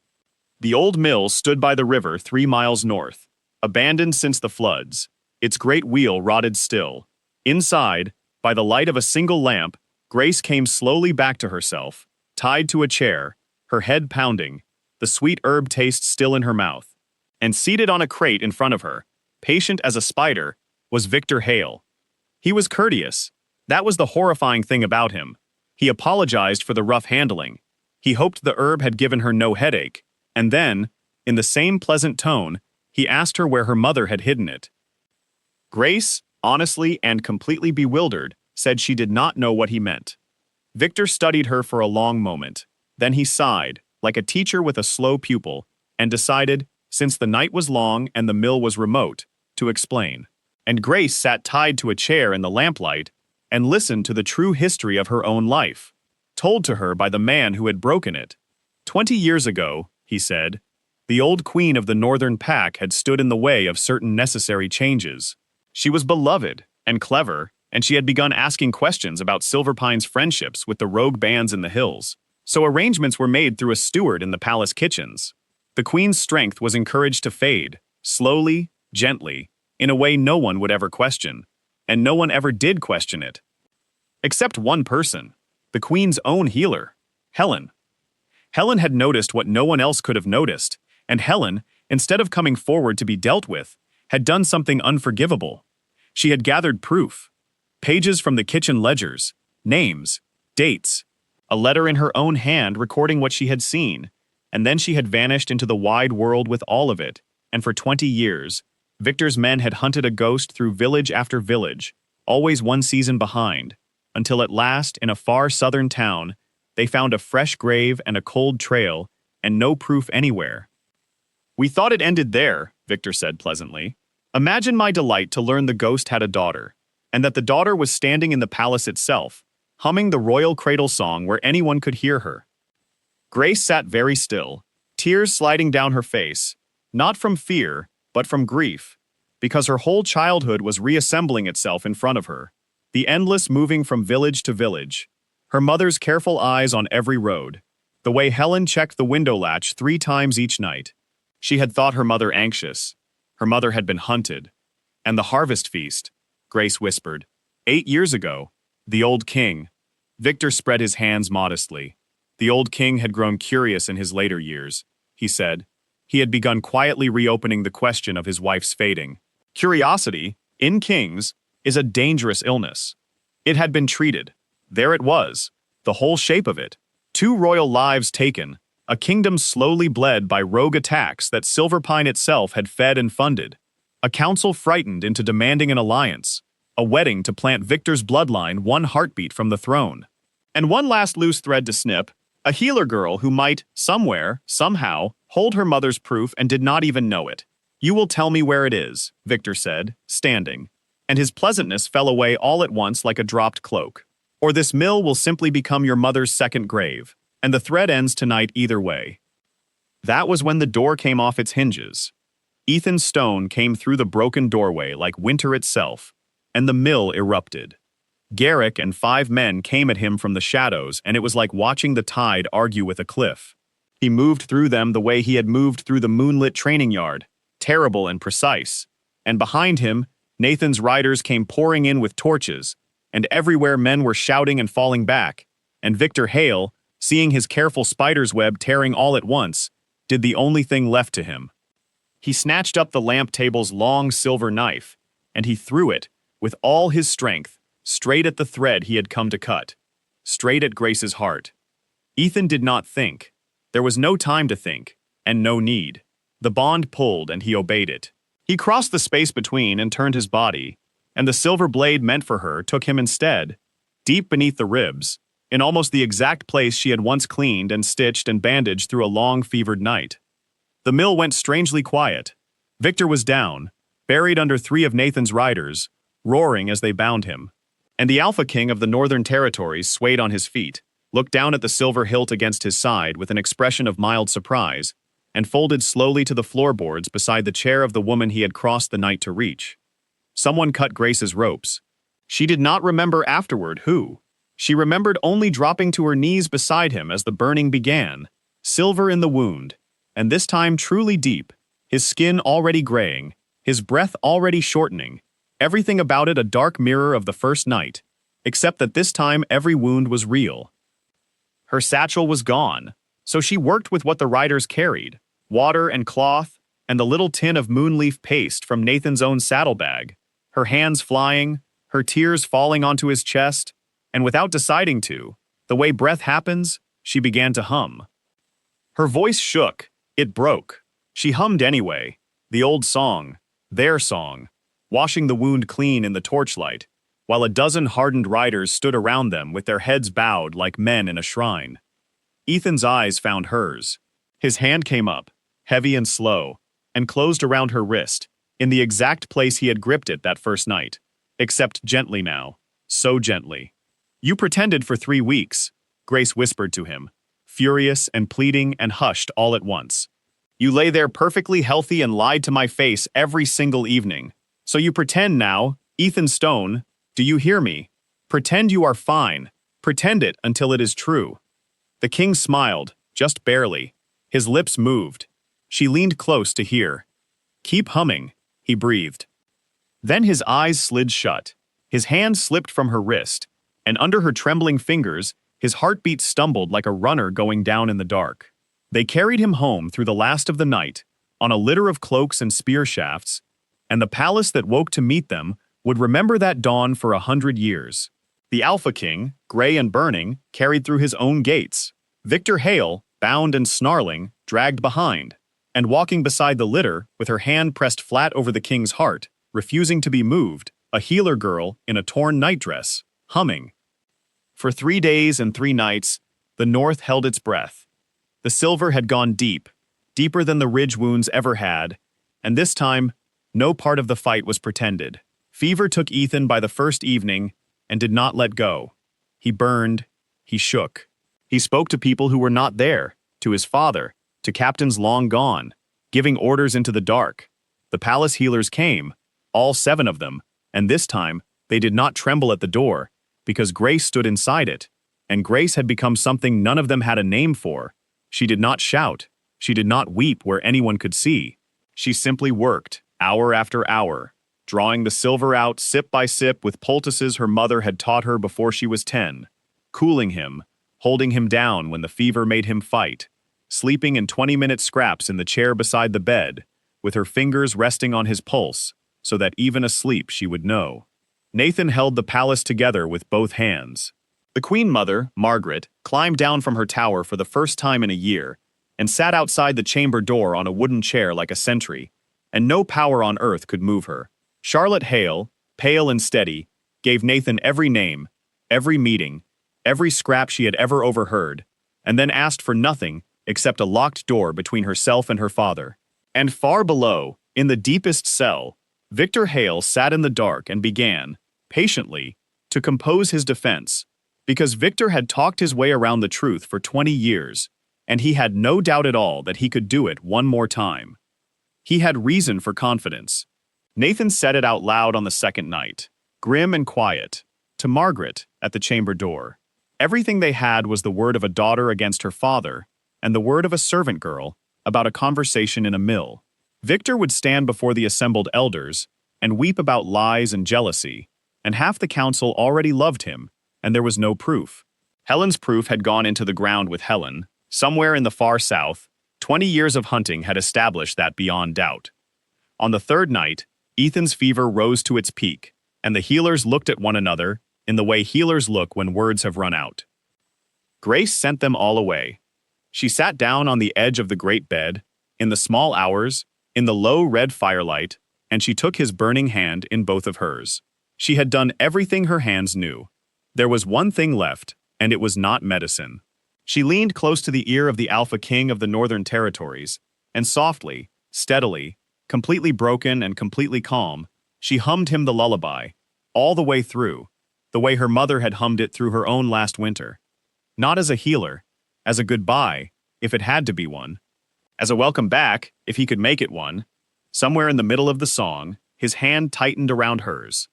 The old mill stood by the river 3 miles north, abandoned since the floods, its great wheel rotted still. Inside, by the light of a single lamp, Grace came slowly back to herself, tied to a chair, her head pounding, the sweet herb taste still in her mouth. And seated on a crate in front of her, patient as a spider, was Victor Hale. He was courteous. That was the horrifying thing about him. He apologized for the rough handling. He hoped the herb had given her no headache, and then, in the same pleasant tone, he asked her where her mother had hidden it. Grace, honestly and completely bewildered, said she did not know what he meant. Victor studied her for a long moment. Then he sighed, like a teacher with a slow pupil, and decided, since the night was long and the mill was remote, to explain. And Grace sat tied to a chair in the lamplight and listened to the true history of her own life, told to her by the man who had broken it. 20 years ago, he said, the old queen of the northern pack had stood in the way of certain necessary changes. She was beloved and clever, and she had begun asking questions about Silverpine's friendships with the rogue bands in the hills. So arrangements were made through a steward in the palace kitchens. The queen's strength was encouraged to fade, slowly, gently, in a way no one would ever question, and no one ever did question it. Except one person, the queen's own healer, Helen. Helen had noticed what no one else could have noticed, and Helen, instead of coming forward to be dealt with, had done something unforgivable. She had gathered proof, pages from the kitchen ledgers, names, dates, a letter in her own hand recording what she had seen, and then she had vanished into the wide world with all of it, and for 20 years, Victor's men had hunted a ghost through village after village, always one season behind, until at last, in a far southern town, they found a fresh grave and a cold trail, and no proof anywhere. We thought it ended there, Victor said pleasantly. Imagine my delight to learn the ghost had a daughter, and that the daughter was standing in the palace itself, humming the royal cradle song where anyone could hear her. Grace sat very still, tears sliding down her face, not from fear, but from grief, because her whole childhood was reassembling itself in front of her, the endless moving from village to village, her mother's careful eyes on every road, the way Helen checked the window latch 3 times each night. She had thought her mother anxious. Her mother had been hunted. And the harvest feast, Grace whispered. 8 years ago, the old king. Victor spread his hands modestly. The old king had grown curious in his later years, he said. He had begun quietly reopening the question of his wife's fading. Curiosity, in kings, is a dangerous illness. It had been treated. There it was, the whole shape of it. 2 royal lives taken, a kingdom slowly bled by rogue attacks that Silverpine itself had fed and funded, a council frightened into demanding an alliance, a wedding to plant Victor's bloodline 1 heartbeat from the throne. And one last loose thread to snip, a healer girl who might, somewhere, somehow, hold her mother's proof and did not even know it. You will tell me where it is, Victor said, standing, and his pleasantness fell away all at once like a dropped cloak. Or this mill will simply become your mother's second grave, and the thread ends tonight either way. That was when the door came off its hinges. Ethan Stone came through the broken doorway like winter itself, and the mill erupted. Garrick and 5 men came at him from the shadows, and it was like watching the tide argue with a cliff. He moved through them the way he had moved through the moonlit training yard, terrible and precise. And behind him, Nathan's riders came pouring in with torches, and everywhere men were shouting and falling back, and Victor Hale, seeing his careful spider's web tearing all at once, did the only thing left to him. He snatched up the lamp table's long silver knife, and he threw it, with all his strength, straight at the thread he had come to cut, straight at Grace's heart. Ethan did not think. There was no time to think, and no need. The bond pulled, and he obeyed it. He crossed the space between and turned his body, and the silver blade meant for her took him instead, deep beneath the ribs, in almost the exact place she had once cleaned and stitched and bandaged through a long, fevered night. The mill went strangely quiet. Victor was down, buried under 3 of Nathan's riders, roaring as they bound him. And the Alpha King of the Northern Territories swayed on his feet, looked down at the silver hilt against his side with an expression of mild surprise, and folded slowly to the floorboards beside the chair of the woman he had crossed the night to reach. Someone cut Grace's ropes. She did not remember afterward who. She remembered only dropping to her knees beside him as the burning began, silver in the wound, and this time truly deep, his skin already graying, his breath already shortening, everything about it a dark mirror of the first night, except that this time every wound was real. Her satchel was gone, so she worked with what the riders carried, water and cloth, and the little tin of moonleaf paste from Nathan's own saddlebag, her hands flying, her tears falling onto his chest, and without deciding to, the way breath happens, she began to hum. Her voice shook, it broke. She hummed anyway, the old song, their song, washing the wound clean in the torchlight, while a dozen hardened riders stood around them with their heads bowed like men in a shrine. Ethan's eyes found hers. His hand came up, heavy and slow, and closed around her wrist, in the exact place he had gripped it that first night, except gently now, so gently. "You pretended for 3 weeks," Grace whispered to him, furious and pleading and hushed all at once. "You lay there perfectly healthy and lied to my face every single evening. So you pretend now, Ethan Stone, do you hear me? Pretend you are fine. Pretend it until it is true." The king smiled, just barely. His lips moved. She leaned close to hear. "Keep humming," he breathed. Then his eyes slid shut. His hand slipped from her wrist, and under her trembling fingers, his heartbeat stumbled like a runner going down in the dark. They carried him home through the last of the night, on a litter of cloaks and spear shafts, and the palace that woke to meet them would remember that dawn for 100 years. The Alpha King, gray and burning, carried through his own gates. Victor Hale, bound and snarling, dragged behind, and walking beside the litter, with her hand pressed flat over the king's heart, refusing to be moved, a healer girl in a torn nightdress, humming. For 3 days and 3 nights, the North held its breath. The silver had gone deep, deeper than the ridge wounds ever had, and this time, no part of the fight was pretended. Fever took Ethan by the first evening and did not let go. He burned, he shook. He spoke to people who were not there, to his father, to captains long gone, giving orders into the dark. The palace healers came, all 7 of them, and this time, they did not tremble at the door, because Grace stood inside it, and Grace had become something none of them had a name for. She did not shout. She did not weep where anyone could see. She simply worked, hour after hour, drawing the silver out sip by sip with poultices her mother had taught her before she was 10, cooling him, holding him down when the fever made him fight, sleeping in 20-minute scraps in the chair beside the bed, with her fingers resting on his pulse, so that even asleep she would know. Nathan held the palace together with both hands. The Queen Mother, Margaret, climbed down from her tower for the first time in a year, and sat outside the chamber door on a wooden chair like a sentry, and no power on earth could move her. Charlotte Hale, pale and steady, gave Nathan every name, every meeting, every scrap she had ever overheard, and then asked for nothing except a locked door between herself and her father. And far below, in the deepest cell, Victor Hale sat in the dark and began, patiently, to compose his defense, because Victor had talked his way around the truth for 20 years, and he had no doubt at all that he could do it one more time. He had reason for confidence. Nathan said it out loud on the second night, grim and quiet, to Margaret at the chamber door. Everything they had was the word of a daughter against her father, and the word of a servant girl about a conversation in a mill. Victor would stand before the assembled elders and weep about lies and jealousy, and half the council already loved him, and there was no proof. Helen's proof had gone into the ground with Helen. Somewhere in the far south, 20 years of hunting had established that beyond doubt. On the third night, Ethan's fever rose to its peak, and the healers looked at one another in the way healers look when words have run out. Grace sent them all away. She sat down on the edge of the great bed, in the small hours, in the low red firelight, and she took his burning hand in both of hers. She had done everything her hands knew. There was one thing left, and it was not medicine. She leaned close to the ear of the Alpha King of the Northern Territories, and softly, steadily, completely broken and completely calm, she hummed him the lullaby, all the way through, the way her mother had hummed it through her own last winter. Not as a healer, as a goodbye, if it had to be one, as a welcome back, if he could make it one. Somewhere in the middle of the song, his hand tightened around hers.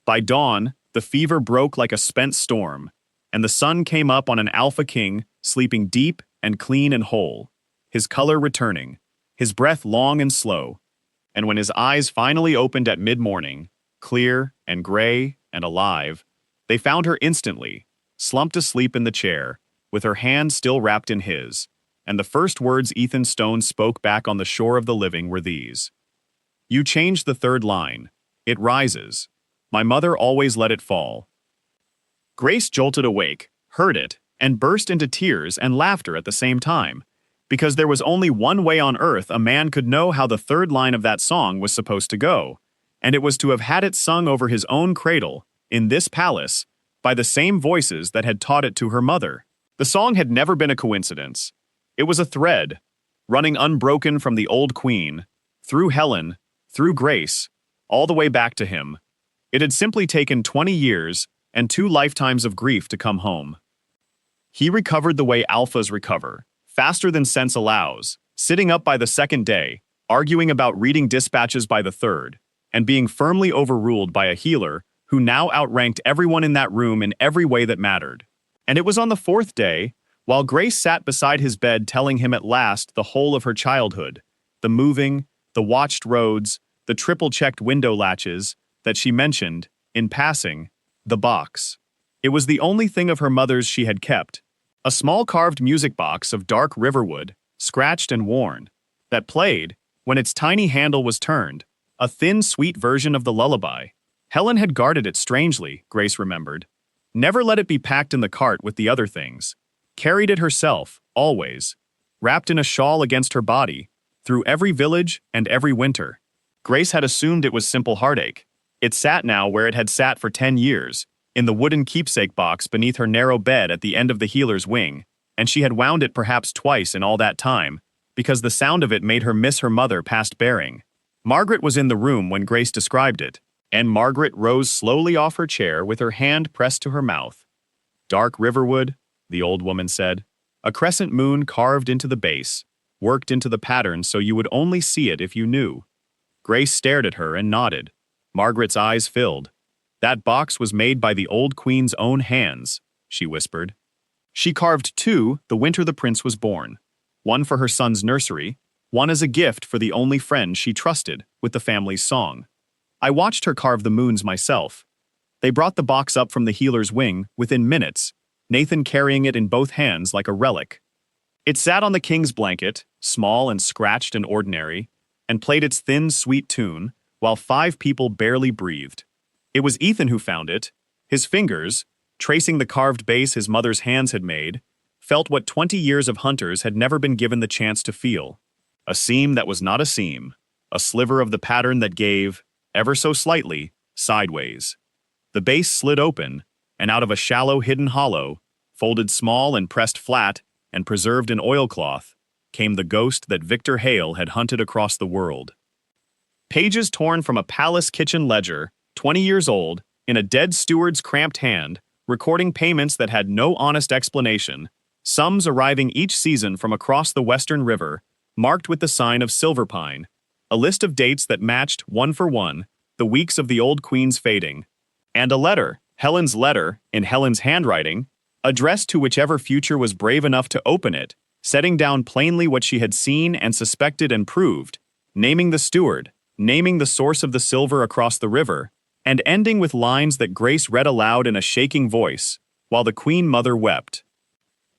By dawn, the fever broke like a spent storm, and the sun came up on an Alpha King sleeping deep and clean and whole, his color returning, his breath long and slow. And when his eyes finally opened at mid-morning, clear and gray and alive, they found her instantly, slumped asleep in the chair, with her hand still wrapped in his, and the first words Ethan Stone spoke back on the shore of the living were these. "You changed the third line. It rises. My mother always let it fall." Grace jolted awake, heard it, and burst into tears and laughter at the same time, because there was only one way on earth a man could know how the third line of that song was supposed to go, and it was to have had it sung over his own cradle, in this palace, by the same voices that had taught it to her mother. The song had never been a coincidence. It was a thread, running unbroken from the old queen, through Helen, through Grace, all the way back to him. It had simply taken 20 years and 2 lifetimes of grief to come home. He recovered the way alphas recover, faster than sense allows, sitting up by the second day, arguing about reading dispatches by the third, and being firmly overruled by a healer who now outranked everyone in that room in every way that mattered. And it was on the 4th day, while Grace sat beside his bed telling him at last the whole of her childhood, the moving, the watched roads, the triple-checked window latches, that she mentioned, in passing, the box. It was the only thing of her mother's she had kept, a small carved music box of dark riverwood, scratched and worn, that played, when its tiny handle was turned, a thin, sweet version of the lullaby. Helen had guarded it strangely, Grace remembered. Never let it be packed in the cart with the other things. Carried it herself, always, wrapped in a shawl against her body, through every village and every winter. Grace had assumed it was simple heartache. It sat now where it had sat for 10 years, in the wooden keepsake box beneath her narrow bed at the end of the healer's wing, and she had wound it perhaps twice in all that time, because the sound of it made her miss her mother past bearing. Margaret was in the room when Grace described it, and Margaret rose slowly off her chair with her hand pressed to her mouth. Dark riverwood, the old woman said, a crescent moon carved into the base, worked into the pattern so you would only see it if you knew. Grace stared at her and nodded. Margaret's eyes filled. That box was made by the old queen's own hands, she whispered. She carved 2 the winter the prince was born. One for her son's nursery, one as a gift for the only friend she trusted with the family's song. I watched her carve the moons myself. They brought the box up from the healer's wing within minutes, Nathan carrying it in both hands like a relic. It sat on the king's blanket, small and scratched and ordinary, and played its thin, sweet tune, while 5 people barely breathed. It was Ethan who found it. His fingers, tracing the carved base his mother's hands had made, felt what 20 years of hunters had never been given the chance to feel. A seam that was not a seam, a sliver of the pattern that gave, ever so slightly, sideways. The base slid open, and out of a shallow hidden hollow, folded small and pressed flat and preserved in oilcloth, came the ghost that Victor Hale had hunted across the world. Pages torn from a palace kitchen ledger, 20 years old, in a dead steward's cramped hand, recording payments that had no honest explanation, sums arriving each season from across the Western River, marked with the sign of silver pine, a list of dates that matched, one for one, the weeks of the old queen's fading, and a letter, Helen's letter, in Helen's handwriting, addressed to whichever future was brave enough to open it, setting down plainly what she had seen and suspected and proved, naming the steward, naming the source of the silver across the river, and ending with lines that Grace read aloud in a shaking voice, while the queen mother wept.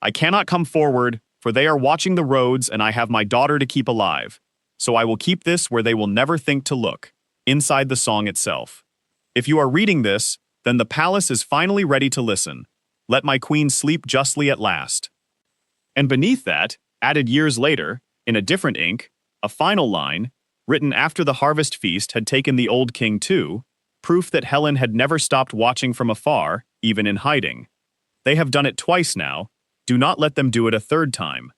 I cannot come forward, for they are watching the roads and I have my daughter to keep alive. So I will keep this where they will never think to look, inside the song itself. If you are reading this, then the palace is finally ready to listen. Let my queen sleep justly at last. And beneath that, added years later, in a different ink, a final line, written after the harvest feast had taken the old king too, proof that Helen had never stopped watching from afar, even in hiding. They have done it twice now. Do not let them do it a 3rd time.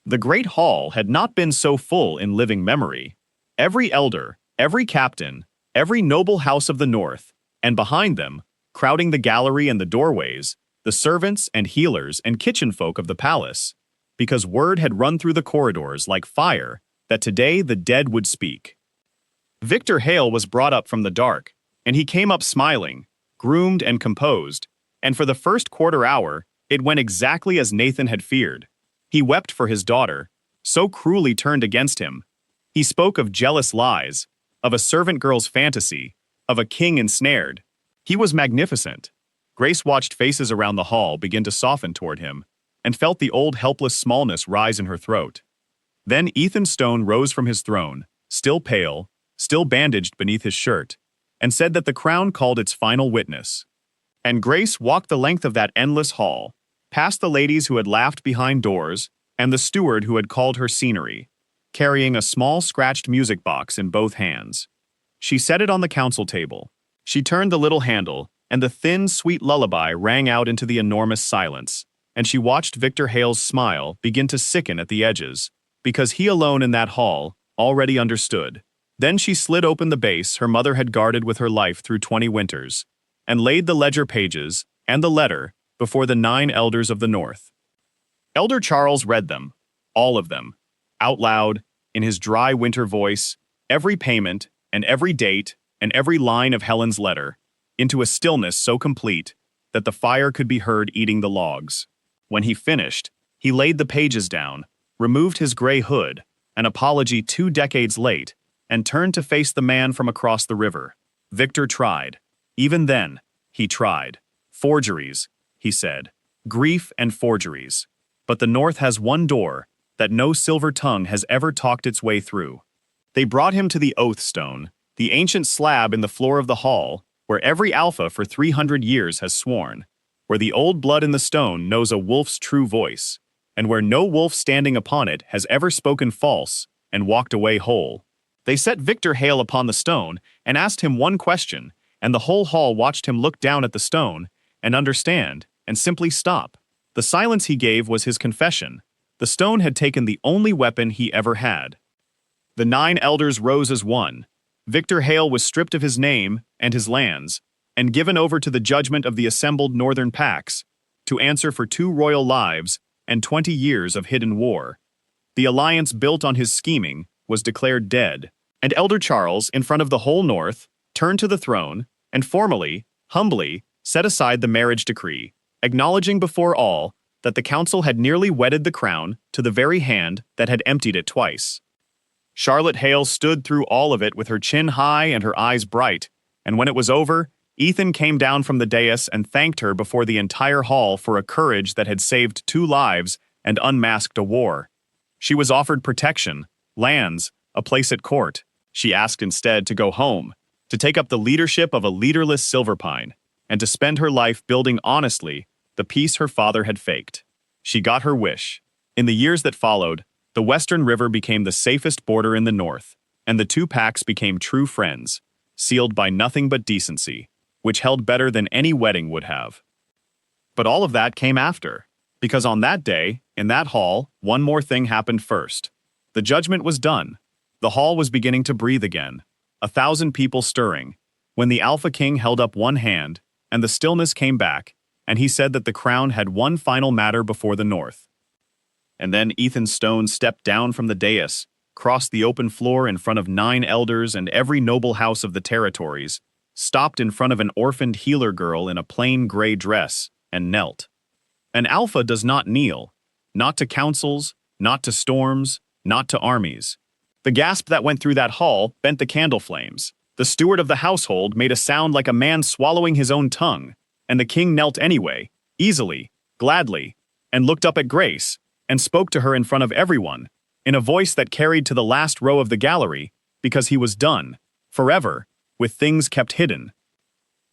The great hall had not been so full in living memory. Every elder, every captain, every noble house of the north, and behind them, crowding the gallery and the doorways, the servants and healers and kitchen folk of the palace, because word had run through the corridors like fire that today the dead would speak. Victor Hale was brought up from the dark, and he came up smiling, groomed and composed, and for the first quarter hour, it went exactly as Nathan had feared. He wept for his daughter, so cruelly turned against him. He spoke of jealous lies, of a servant girl's fantasy, of a king ensnared. He was magnificent. Grace watched faces around the hall begin to soften toward him, and felt the old helpless smallness rise in her throat. Then Ethan Stone rose from his throne, still pale, still bandaged beneath his shirt, and said that the crown called its final witness. And Grace walked the length of that endless hall, past the ladies who had laughed behind doors, and the steward who had called her scenery, carrying a small scratched music box in both hands. She set it on the council table. She turned the little handle, and the thin, sweet lullaby rang out into the enormous silence, and she watched Victor Hale's smile begin to sicken at the edges, because he alone in that hall already understood. Then she slid open the base her mother had guarded with her life through 20 winters, and laid the ledger pages and the letter before the 9 elders of the North. Elder Charles read them, all of them, out loud, in his dry winter voice, every payment and every date and every line of Helen's letter, into a stillness so complete that the fire could be heard eating the logs. When he finished, he laid the pages down, removed his gray hood, an apology 2 decades late, and turned to face the man from across the river. Victor tried. Even then, he tried. Forgeries, he said. Grief and forgeries. But the North has one door that no silver tongue has ever talked its way through. They brought him to the oath stone, the ancient slab in the floor of the hall, where every alpha for 300 years has sworn, where the old blood in the stone knows a wolf's true voice, and where no wolf standing upon it has ever spoken false and walked away whole. They set Victor Hale upon the stone and asked him one question, and the whole hall watched him look down at the stone and understand and simply stop. The silence he gave was his confession. The stone had taken the only weapon he ever had. The 9 elders rose as one. Victor Hale was stripped of his name and his lands, and given over to the judgment of the assembled northern packs, to answer for 2 royal lives and 20 years of hidden war. The alliance built on his scheming was declared dead, and Elder Charles, in front of the whole North, turned to the throne and formally, humbly, set aside the marriage decree, acknowledging before all that the council had nearly wedded the crown to the very hand that had emptied it twice. Charlotte Hale stood through all of it with her chin high and her eyes bright, and when it was over, Ethan came down from the dais and thanked her before the entire hall for a courage that had saved 2 lives and unmasked a war. She was offered protection, lands, a place at court. She asked instead to go home, to take up the leadership of a leaderless Silverpine, and to spend her life building honestly the peace her father had faked. She got her wish. In the years that followed, the Western River became the safest border in the North, and the 2 packs became true friends, sealed by nothing but decency, which held better than any wedding would have. But all of that came after, because on that day, in that hall, one more thing happened first. The judgment was done. The hall was beginning to breathe again, 1,000 people stirring, when the Alpha King held up one hand, and the stillness came back, and he said that the crown had one final matter before the North. And then Ethan Stone stepped down from the dais, crossed the open floor in front of 9 elders and every noble house of the territories, stopped in front of an orphaned healer girl in a plain gray dress, and knelt. An alpha does not kneel, not to councils, not to storms, not to armies. The gasp that went through that hall bent the candle flames. The steward of the household made a sound like a man swallowing his own tongue, and the king knelt anyway, easily, gladly, and looked up at Grace, and spoke to her in front of everyone, in a voice that carried to the last row of the gallery, because he was done, forever, with things kept hidden.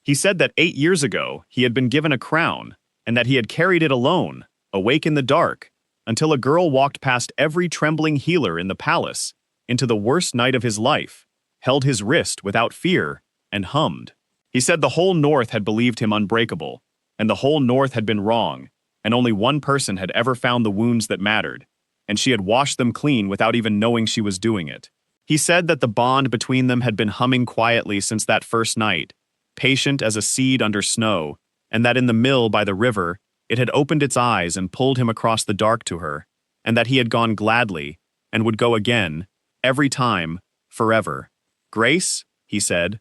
He said that 8 years ago he had been given a crown, and that he had carried it alone, awake in the dark, until a girl walked past every trembling healer in the palace, into the worst night of his life, held his wrist without fear, and hummed. He said the whole North had believed him unbreakable, and the whole North had been wrong, and only one person had ever found the wounds that mattered, and she had washed them clean without even knowing she was doing it. He said that the bond between them had been humming quietly since that first night, patient as a seed under snow, and that in the mill by the river, it had opened its eyes and pulled him across the dark to her, and that he had gone gladly, and would go again, every time, forever. Grace, he said,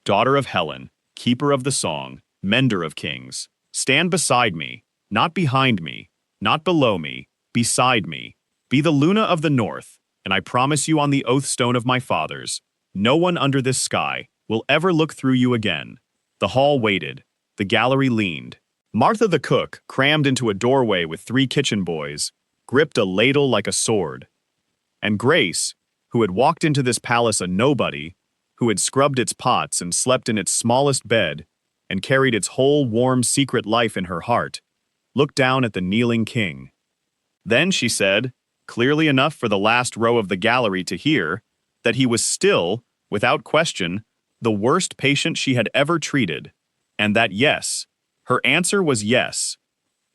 daughter of Helen, keeper of the song, mender of kings, stand beside me, not behind me, not below me, beside me. Be the Luna of the North, and I promise you on the oath stone of my fathers, no one under this sky will ever look through you again. The hall waited. The gallery leaned. Martha the cook, crammed into a doorway with 3 kitchen boys, gripped a ladle like a sword. And Grace, who had walked into this palace a nobody, who had scrubbed its pots and slept in its smallest bed, and carried its whole warm secret life in her heart, looked down at the kneeling king. Then she said, clearly enough for the last row of the gallery to hear, that he was still, without question, the worst patient she had ever treated, And that yes. Her answer was yes.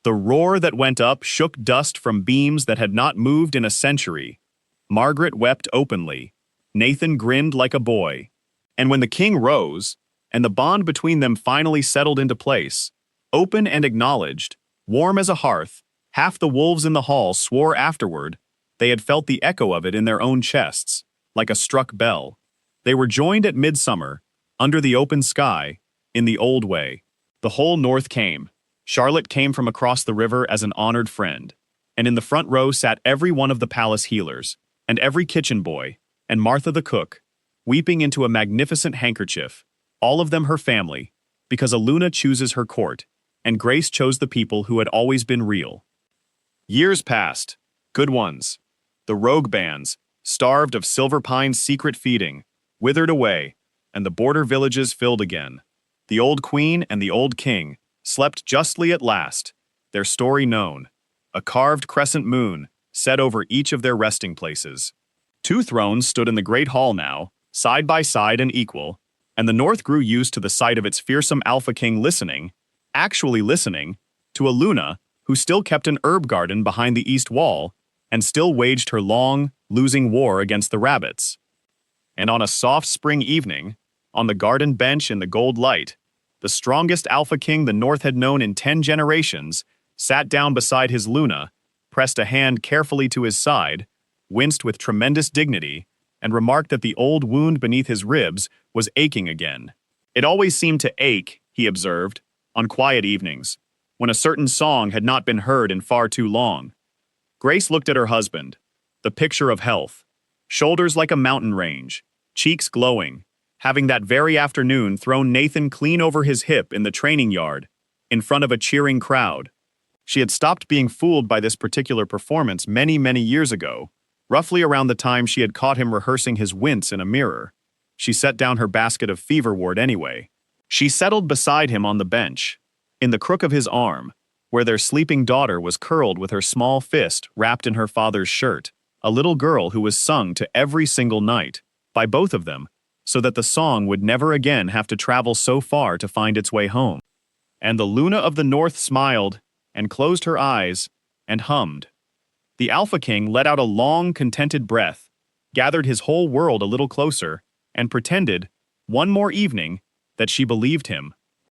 The roar that went up shook dust from beams that had not moved in a century. Margaret wept openly. Nathan grinned like a boy. And when the king rose, and the bond between them finally settled into place, open and acknowledged, warm as a hearth, half the wolves in the hall swore afterward they had felt the echo of it in their own chests, like a struck bell. They were joined at midsummer, under the open sky, in the old way. The whole North came. Charlotte came from across the river as an honored friend, and in the front row sat every one of the palace healers, and every kitchen boy, and Martha the cook, weeping into a magnificent handkerchief, all of them her family, because Aluna chooses her court, and Grace chose the people who had always been real. Years passed, good ones. The rogue bands, starved of Silver Pine's secret feeding, withered away, and the border villages filled again. The old queen and the old king slept justly at last, their story known, a carved crescent moon set over each of their resting places. 2 thrones stood in the great hall now, side by side and equal, and the North grew used to the sight of its fearsome Alpha King listening, actually listening, to Aluna, who still kept an herb garden behind the east wall, and still waged her long, losing war against the rabbits. And on a soft spring evening, on the garden bench in the gold light, the strongest Alpha King the North had known in 10 generations sat down beside his Luna, pressed a hand carefully to his side, winced with tremendous dignity, and remarked that the old wound beneath his ribs was aching again. It always seemed to ache, he observed, on quiet evenings, when a certain song had not been heard in far too long. Grace looked at her husband, the picture of health, shoulders like a mountain range, cheeks glowing, having that very afternoon thrown Nathan clean over his hip in the training yard, in front of a cheering crowd. She had stopped being fooled by this particular performance many, many years ago, roughly around the time she had caught him rehearsing his wince in a mirror. She set down her basket of fever ward anyway. She settled beside him on the bench, in the crook of his arm, where their sleeping daughter was curled with her small fist wrapped in her father's shirt, a little girl who was sung to every single night, by both of them, so that the song would never again have to travel so far to find its way home. And the Luna of the North smiled, and closed her eyes, and hummed. The Alpha King let out a long, contented breath, gathered his whole world a little closer, and pretended, one more evening, that she believed him.